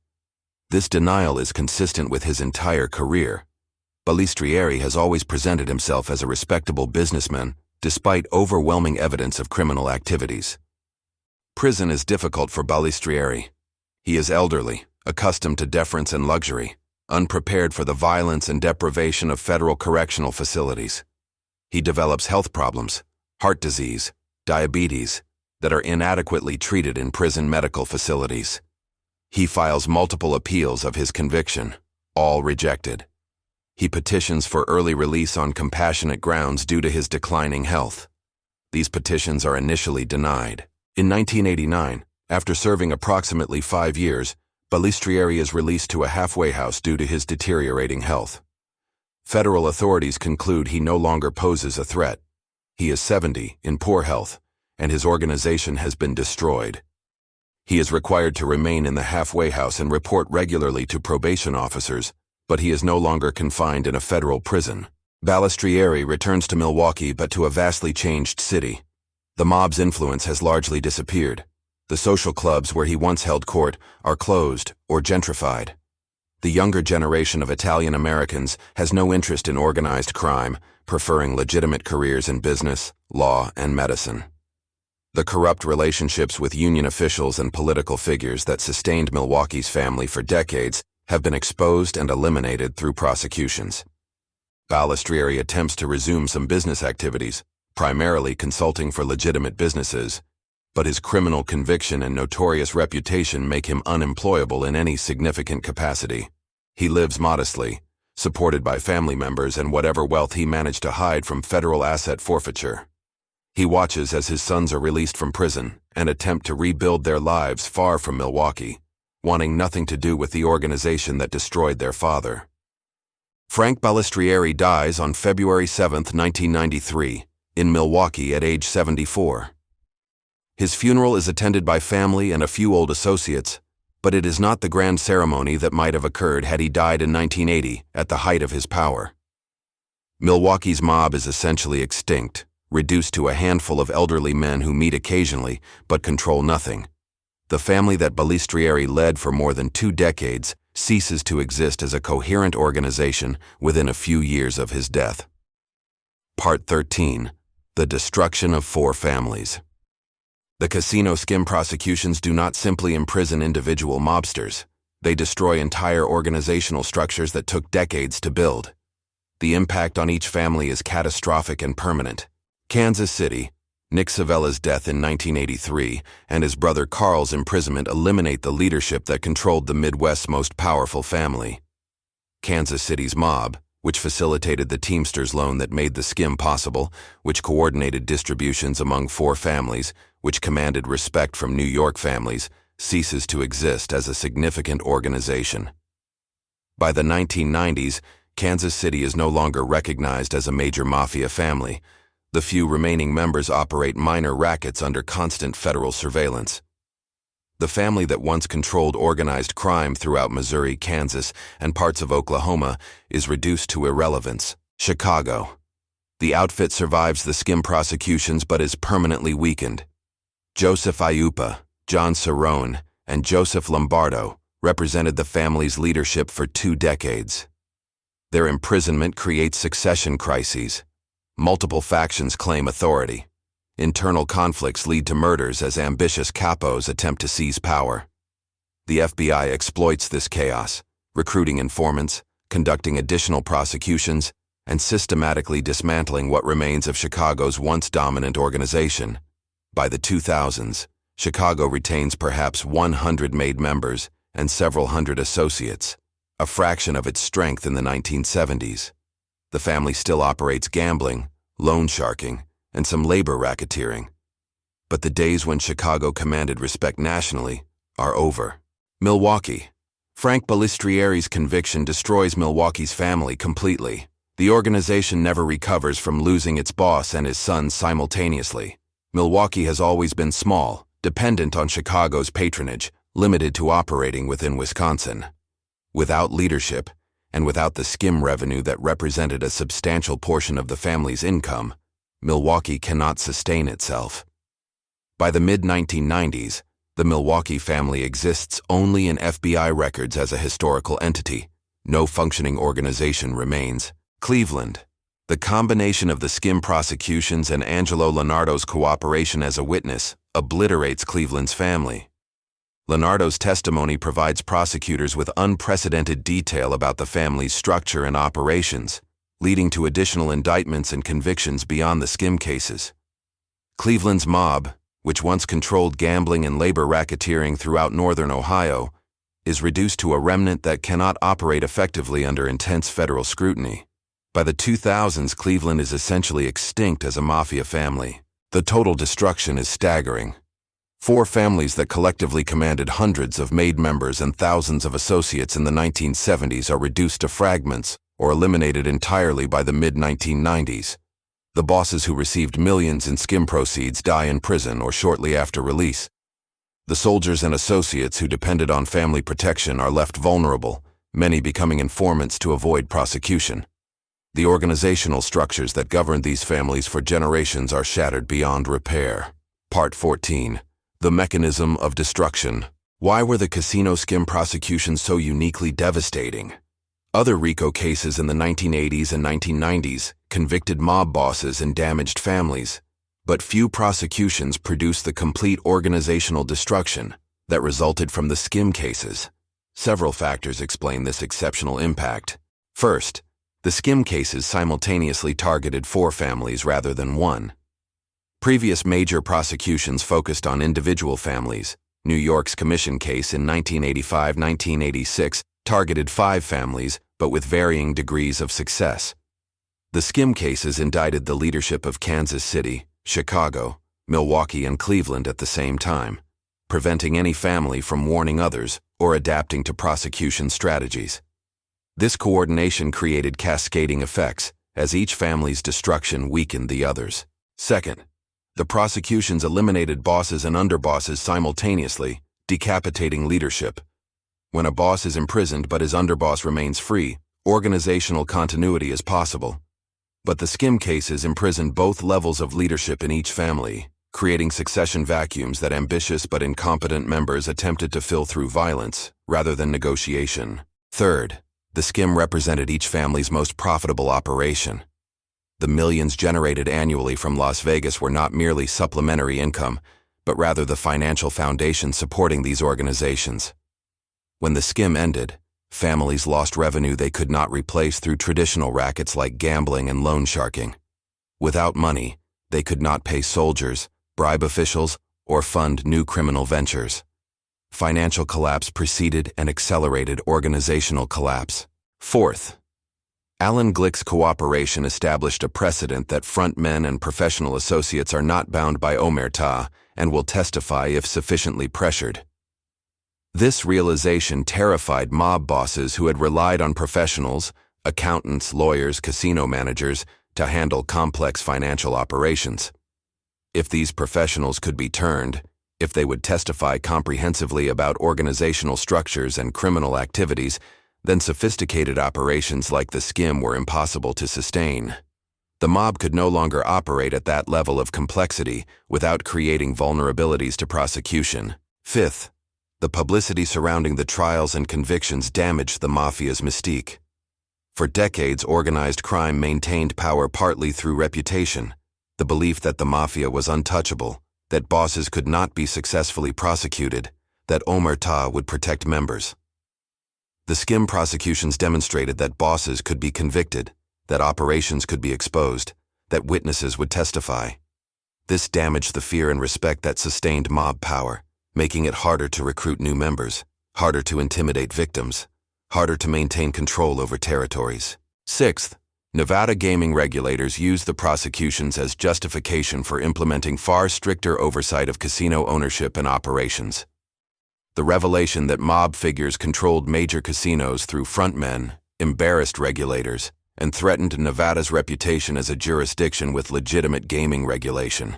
This denial is consistent with his entire career. Balistrieri has always presented himself as a respectable businessman, despite overwhelming evidence of criminal activities. Prison is difficult for Balistrieri. He is elderly, accustomed to deference and luxury, unprepared for the violence and deprivation of federal correctional facilities. He develops health problems, heart disease, diabetes, that are inadequately treated in prison medical facilities. He files multiple appeals of his conviction, all rejected. He petitions for early release on compassionate grounds due to his declining health. These petitions are initially denied. In 1989, after serving approximately 5 years, Balistrieri is released to a halfway house due to his deteriorating health. Federal authorities conclude he no longer poses a threat. He is 70, in poor health, and his organization has been destroyed. He is required to remain in the halfway house and report regularly to probation officers, but he is no longer confined in a federal prison. Balistrieri returns to Milwaukee, but to a vastly changed city. The mob's influence has largely disappeared. The social clubs where he once held court are closed or gentrified. The younger generation of Italian Americans has no interest in organized crime, preferring legitimate careers in business, law, and medicine. The corrupt relationships with union officials and political figures that sustained Milwaukee's family for decades have been exposed and eliminated through prosecutions. Balistrieri attempts to resume some business activities, primarily consulting for legitimate businesses, but his criminal conviction and notorious reputation make him unemployable in any significant capacity. He lives modestly, supported by family members and whatever wealth he managed to hide from federal asset forfeiture. He watches as his sons are released from prison and attempt to rebuild their lives far from Milwaukee, wanting nothing to do with the organization that destroyed their father. Frank Balistrieri dies on February 7, 1993, in Milwaukee at age 74. His funeral is attended by family and a few old associates, but it is not the grand ceremony that might have occurred had he died in 1980, at the height of his power. Milwaukee's mob is essentially extinct, reduced to a handful of elderly men who meet occasionally but control nothing. The family that Balistrieri led for more than 2 decades ceases to exist as a coherent organization within a few years of his death. Part 13. The Destruction of 4 Families. The casino skim prosecutions do not simply imprison individual mobsters. They destroy entire organizational structures that took decades to build. The impact on each family is catastrophic and permanent. Kansas City, Nick Savella's death in 1983 and his brother Carl's imprisonment eliminate the leadership that controlled the Midwest's most powerful family. Kansas City's mob, which facilitated the Teamsters loan that made the skim possible, which coordinated distributions among 4 families, which commanded respect from New York families, ceases to exist as a significant organization. By the 1990s, Kansas City is no longer recognized as a major mafia family. The few remaining members operate minor rackets under constant federal surveillance. The family that once controlled organized crime throughout Missouri, Kansas, and parts of Oklahoma is reduced to irrelevance. Chicago. The outfit survives the skim prosecutions but is permanently weakened. Joseph Iupa, John Cerrone, and Joseph Lombardo represented the family's leadership for 2 decades. Their imprisonment creates succession crises. Multiple factions claim authority. Internal conflicts lead to murders as ambitious capos attempt to seize power. The FBI exploits this chaos, recruiting informants, conducting additional prosecutions, and systematically dismantling what remains of Chicago's once dominant organization. By the 2000s, Chicago retains perhaps 100 made members, and several hundred associates, a fraction of its strength in the 1970s. The family still operates gambling, loan sharking, and some labor racketeering. But the days when Chicago commanded respect nationally are over. Milwaukee. Frank Balistrieri's conviction destroys Milwaukee's family completely. The organization never recovers from losing its boss and his sons simultaneously. Milwaukee has always been small, dependent on Chicago's patronage, limited to operating within Wisconsin. Without leadership, and without the skim revenue that represented a substantial portion of the family's income, Milwaukee cannot sustain itself. By the mid-1990s, the Milwaukee family exists only in FBI records as a historical entity. No functioning organization remains. Cleveland. The combination of the skim prosecutions and Angelo Leonardo's cooperation as a witness obliterates Cleveland's family. Leonardo's testimony provides prosecutors with unprecedented detail about the family's structure and operations, leading to additional indictments and convictions beyond the skim cases. Cleveland's mob, which once controlled gambling and labor racketeering throughout northern Ohio, is reduced to a remnant that cannot operate effectively under intense federal scrutiny. By the 2000s, Cleveland is essentially extinct as a mafia family. The total destruction is staggering. 4 families that collectively commanded hundreds of made members and thousands of associates in the 1970s are reduced to fragments or eliminated entirely by the mid-1990s. The bosses who received millions in skim proceeds die in prison or shortly after release. The soldiers and associates who depended on family protection are left vulnerable, many becoming informants to avoid prosecution. The organizational structures that governed these families for generations are shattered beyond repair. Part 14. The Mechanism of Destruction. Why were the casino skim prosecutions so uniquely devastating? Other RICO cases in the 1980s and 1990s convicted mob bosses and damaged families, but few prosecutions produced the complete organizational destruction that resulted from the skim cases. Several factors explain this exceptional impact. First, the skim cases simultaneously targeted 4 families rather than 1. Previous major prosecutions focused on individual families. New York's commission case in 1985-1986 targeted 5 families, but with varying degrees of success. The skim cases indicted the leadership of Kansas City, Chicago, Milwaukee, and Cleveland at the same time, preventing any family from warning others or adapting to prosecution strategies. This coordination created cascading effects, as each family's destruction weakened the others. Second, the prosecutions eliminated bosses and underbosses simultaneously, decapitating leadership. When a boss is imprisoned but his underboss remains free, organizational continuity is possible. But the skim cases imprisoned both levels of leadership in each family, creating succession vacuums that ambitious but incompetent members attempted to fill through violence rather than negotiation. Third, the skim represented each family's most profitable operation. The millions generated annually from Las Vegas were not merely supplementary income, but rather the financial foundation supporting these organizations. When the skim ended, families lost revenue they could not replace through traditional rackets like gambling and loan sharking. Without money, they could not pay soldiers, bribe officials, or fund new criminal ventures. Financial collapse preceded and accelerated organizational collapse. Fourth, Alan Glick's cooperation established a precedent that frontmen and professional associates are not bound by omertà and will testify if sufficiently pressured. This realization terrified mob bosses who had relied on professionals, accountants, lawyers, casino managers, to handle complex financial operations. If these professionals could be turned, if they would testify comprehensively about organizational structures and criminal activities, then sophisticated operations like the skim were impossible to sustain. The mob could no longer operate at that level of complexity without creating vulnerabilities to prosecution. Fifth, the publicity surrounding the trials and convictions damaged the mafia's mystique. For decades, organized crime maintained power partly through reputation, the belief that the mafia was untouchable, that bosses could not be successfully prosecuted, that omertà would protect members. The skim prosecutions demonstrated that bosses could be convicted, that operations could be exposed, that witnesses would testify. This damaged the fear and respect that sustained mob power, making it harder to recruit new members, harder to intimidate victims, harder to maintain control over territories. Sixth, Nevada gaming regulators used the prosecutions as justification for implementing far stricter oversight of casino ownership and operations. The revelation that mob figures controlled major casinos through frontmen embarrassed regulators and threatened Nevada's reputation as a jurisdiction with legitimate gaming regulation.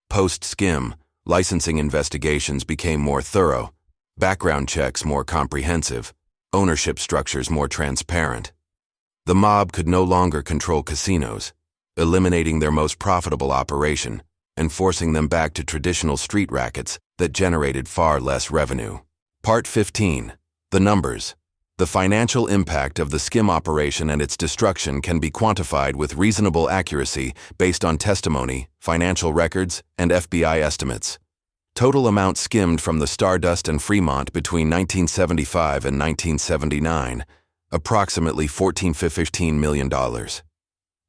Post-Skim, licensing investigations became more thorough, background checks more comprehensive, ownership structures more transparent. The mob could no longer control casinos, eliminating their most profitable operation and forcing them back to traditional street rackets that generated far less revenue. Part 15. The numbers. The financial impact of the Skim operation and its destruction can be quantified with reasonable accuracy based on testimony, financial records, and FBI estimates. Total amount skimmed from the Stardust and Fremont between 1975 and 1979, approximately $14–15 million.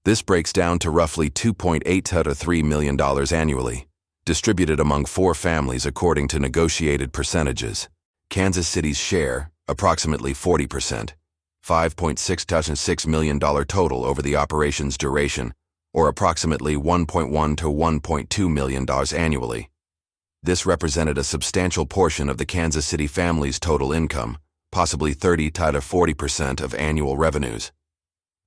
This breaks down to roughly $2.8 to $3 million annually, distributed among 4 families according to negotiated percentages. Kansas City's share, approximately 40%, $5.6 to $6 million total over the operation's duration, or approximately $1.1 to $1.2 million annually. This represented a substantial portion of the Kansas City family's total income, possibly 30 to 40% of annual revenues.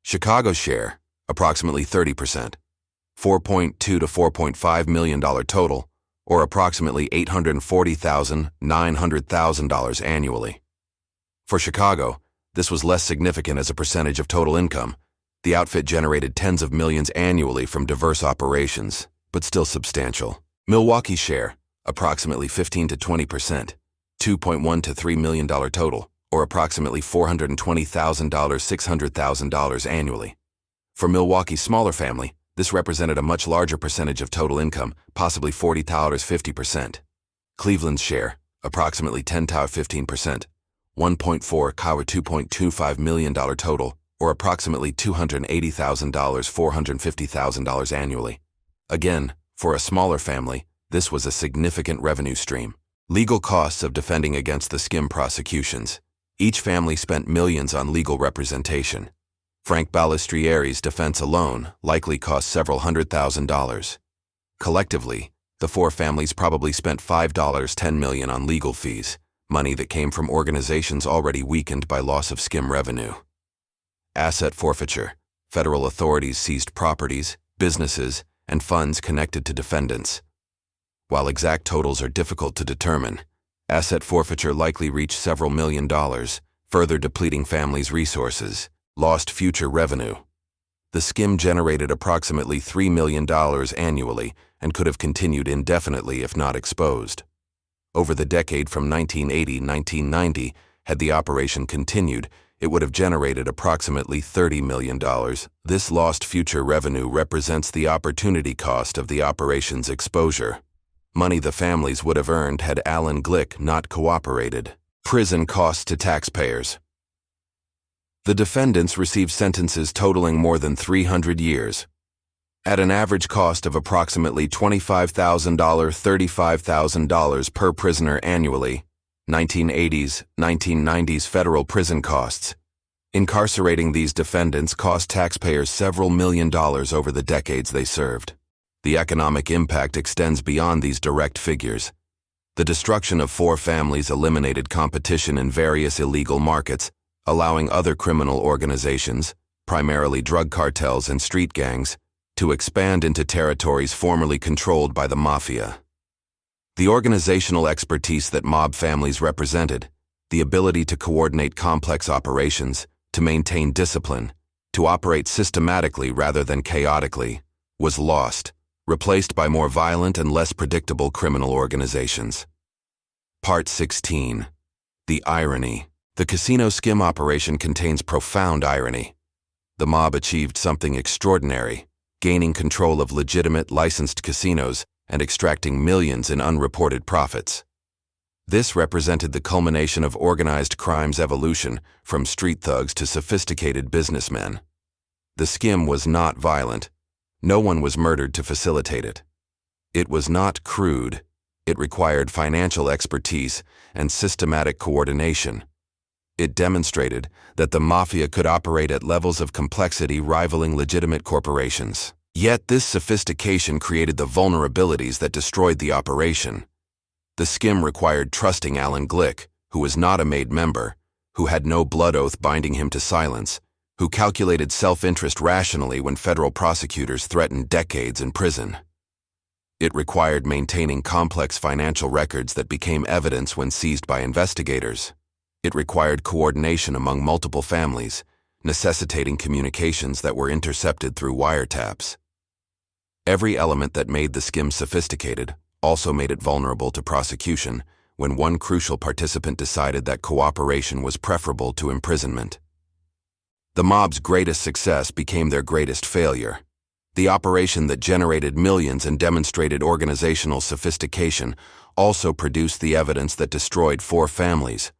Chicago's share, approximately 30%, $4.2 to $4.5 million total, or approximately $840,000 to $900,000 annually. For Chicago, this was less significant as a percentage of total income. The outfit generated tens of millions annually from diverse operations, but still substantial. Milwaukee's share, approximately 15 to 20%, $2.1 to $3 million total, or approximately $420,000 to $600,000 annually. For Milwaukee's smaller family, this represented a much larger percentage of total income, possibly 40 to 50%. Cleveland's share, approximately 10 to 15%, $1.4 to $2.25 million total, or approximately $280,000 to $450,000 annually. Again, for a smaller family, this was a significant revenue stream. Legal costs of defending against the Skim prosecutions. Each family spent millions on legal representation. Frank Balistrieri's defense alone likely cost several $100,000. Collectively, the 4 families probably spent $10 million on legal fees, money that came from organizations already weakened by loss of Skim revenue. Asset forfeiture. Federal authorities seized properties, businesses, and funds connected to defendants. While exact totals are difficult to determine, asset forfeiture likely reached several $1 million, further depleting families' resources. Lost future revenue. The Skim generated approximately $3 million annually and could have continued indefinitely if not exposed. Over the decade from 1980 to 1990, had the operation continued, it would have generated approximately $30 million. This lost future revenue represents the opportunity cost of the operation's exposure. Money the families would have earned had Alan Glick not cooperated. Prison costs to taxpayers. The defendants received sentences totaling more than 300 years. At an average cost of approximately $25,000 to $35,000 per prisoner annually, 1980s, 1990s federal prison costs. Incarcerating these defendants cost taxpayers several $1 million over the decades they served. The economic impact extends beyond these direct figures. The destruction of 4 families eliminated competition in various illegal markets, allowing other criminal organizations, primarily drug cartels and street gangs, to expand into territories formerly controlled by the Mafia. The organizational expertise that mob families represented, the ability to coordinate complex operations, to maintain discipline, to operate systematically rather than chaotically, was lost, replaced by more violent and less predictable criminal organizations. Part 16. The irony. The casino Skim operation contains profound irony. The mob achieved something extraordinary, gaining control of legitimate licensed casinos and extracting millions in unreported profits. This represented the culmination of organized crime's evolution from street thugs to sophisticated businessmen. The Skim was not violent. No one was murdered to facilitate it. It was not crude. It required financial expertise and systematic coordination. It demonstrated that the mafia could operate at levels of complexity rivaling legitimate corporations. Yet this sophistication created the vulnerabilities that destroyed the operation. The Skim required trusting Alan Glick, who was not a made member, who had no blood oath binding him to silence, who calculated self-interest rationally when federal prosecutors threatened decades in prison. It required maintaining complex financial records that became evidence when seized by investigators. It required coordination among multiple families, necessitating communications that were intercepted through wiretaps. Every element that made the Skim sophisticated also made it vulnerable to prosecution when one crucial participant decided that cooperation was preferable to imprisonment. The mob's greatest success became their greatest failure. The operation that generated millions and demonstrated organizational sophistication also produced the evidence that destroyed 4 families.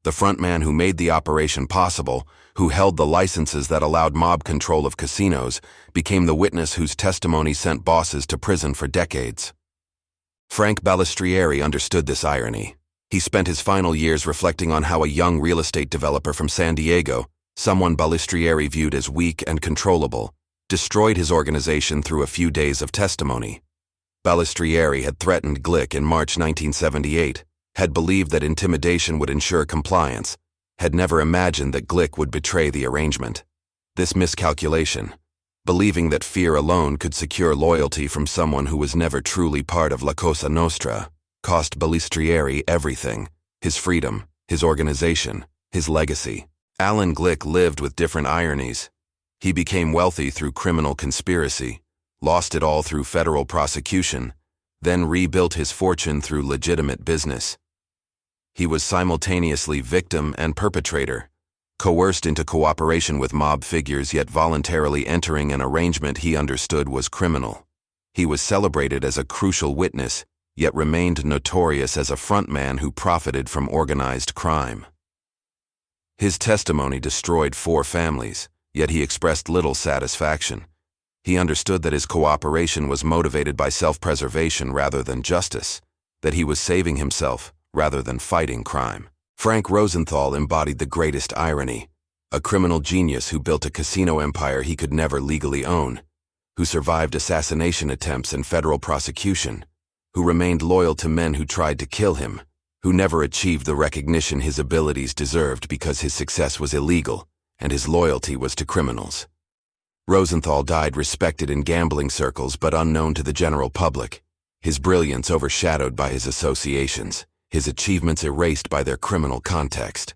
The frontman who made the operation possible, who held the licenses that allowed mob control of casinos, became the witness whose testimony sent bosses to prison for decades. Frank Balistrieri understood this irony. He spent his final years reflecting on how a young real estate developer from San Diego, someone Balistrieri viewed as weak and controllable, destroyed his organization through a few days of testimony. Balistrieri had threatened Glick in March 1978, had believed that intimidation would ensure compliance, had never imagined that Glick would betray the arrangement. This miscalculation, believing that fear alone could secure loyalty from someone who was never truly part of La Cosa Nostra, cost Balistrieri everything: his freedom, his organization, his legacy. Alan Glick lived with different ironies. He became wealthy through criminal conspiracy, lost it all through federal prosecution, then rebuilt his fortune through legitimate business. He was simultaneously victim and perpetrator, coerced into cooperation with mob figures yet voluntarily entering an arrangement he understood was criminal. He was celebrated as a crucial witness, yet remained notorious as a frontman who profited from organized crime. His testimony destroyed 4 families, yet he expressed little satisfaction. He understood that his cooperation was motivated by self-preservation rather than justice, that he was saving himself rather than fighting crime. Frank Rosenthal embodied the greatest irony, a criminal genius who built a casino empire he could never legally own, who survived assassination attempts and federal prosecution, who remained loyal to men who tried to kill him, who never achieved the recognition his abilities deserved because his success was illegal and his loyalty was to criminals. Rosenthal died respected in gambling circles but unknown to the general public, his brilliance overshadowed by his associations, his achievements erased by their criminal context.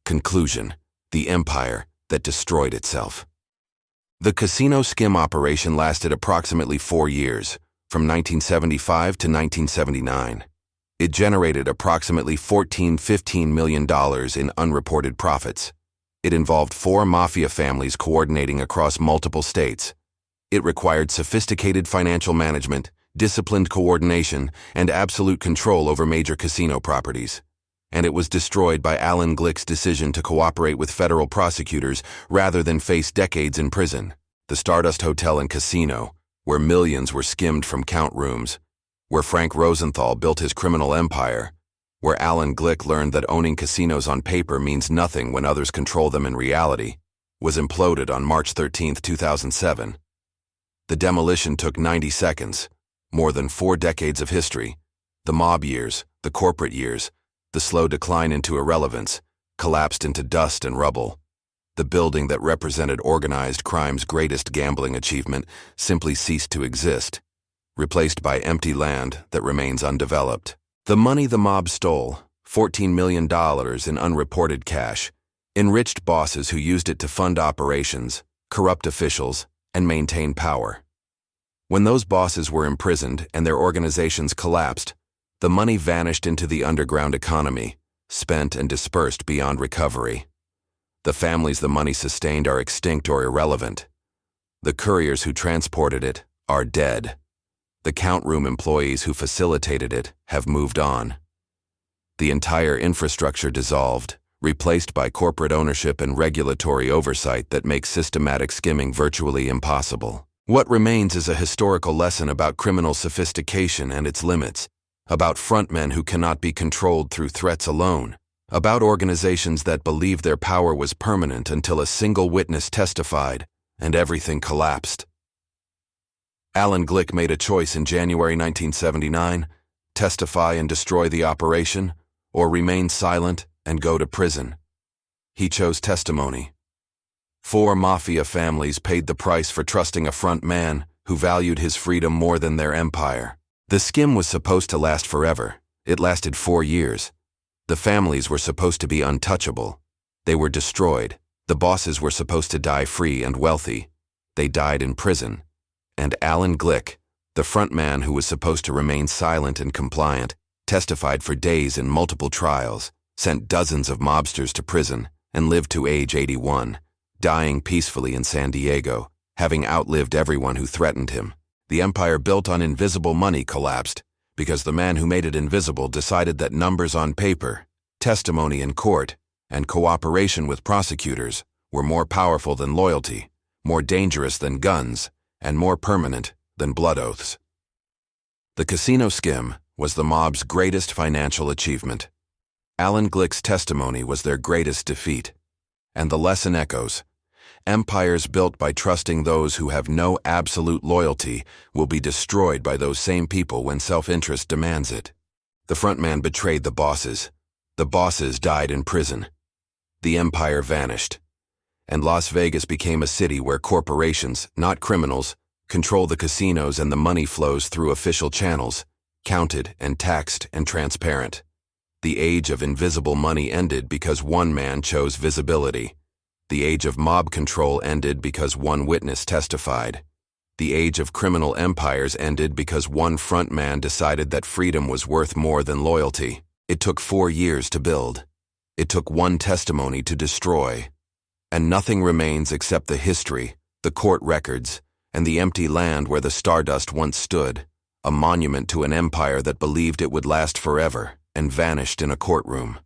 Conclusion: the empire that destroyed itself. The casino Skim operation lasted approximately 4 years, from 1975 to 1979. It generated approximately $15 million in unreported profits. It involved 4 mafia families coordinating across multiple states. It required sophisticated financial management, disciplined coordination, and absolute control over major casino properties. And it was destroyed by Alan Glick's decision to cooperate with federal prosecutors rather than face decades in prison. The Stardust Hotel and Casino, where millions were skimmed from count rooms, where Frank Rosenthal built his criminal empire, where Alan Glick learned that owning casinos on paper means nothing when others control them in reality, was imploded on March 13, 2007. The demolition took 90 seconds. More than 4 decades of history, the mob years, the corporate years, the slow decline into irrelevance, collapsed into dust and rubble. The building that represented organized crime's greatest gambling achievement simply ceased to exist, replaced by empty land that remains undeveloped. The money the mob stole, $14 million in unreported cash, enriched bosses who used it to fund operations, corrupt officials, and maintain power. When those bosses were imprisoned and their organizations collapsed, the money vanished into the underground economy, spent and dispersed beyond recovery. The families the money sustained are extinct or irrelevant. The couriers who transported it are dead. The count room employees who facilitated it have moved on. The entire infrastructure dissolved, replaced by corporate ownership and regulatory oversight that makes systematic skimming virtually impossible. What remains is a historical lesson about criminal sophistication and its limits, about frontmen who cannot be controlled through threats alone, about organizations that believed their power was permanent until a single witness testified and everything collapsed. Alan Glick made a choice in January 1979, testify and destroy the operation, or remain silent and go to prison. He chose testimony. 4 mafia families paid the price for trusting a front man who valued his freedom more than their empire. The Skim was supposed to last forever. It lasted 4 years. The families were supposed to be untouchable. They were destroyed. The bosses were supposed to die free and wealthy. They died in prison. And Alan Glick, the front man who was supposed to remain silent and compliant, testified for days in multiple trials, sent dozens of mobsters to prison, and lived to age 81, dying peacefully in San Diego, having outlived everyone who threatened him. The empire built on invisible money collapsed because the man who made it invisible decided that numbers on paper, testimony in court, and cooperation with prosecutors were more powerful than loyalty, more dangerous than guns, and more permanent than blood oaths. The casino Skim was the mob's greatest financial achievement. Alan Glick's testimony was their greatest defeat. And the lesson echoes: empires built by trusting those who have no absolute loyalty will be destroyed by those same people when self-interest demands it. The frontman betrayed the bosses. The bosses died in prison. The empire vanished. And Las Vegas became a city where corporations, not criminals, control the casinos and the money flows through official channels, counted and taxed and transparent. The age of invisible money ended because one man chose visibility. The age of mob control ended because one witness testified. The age of criminal empires ended because one front man decided that freedom was worth more than loyalty. It took 4 years to build. It took one testimony to destroy. And nothing remains except the history, the court records, and the empty land where the Stardust once stood, a monument to an empire that believed it would last forever and vanished in a courtroom.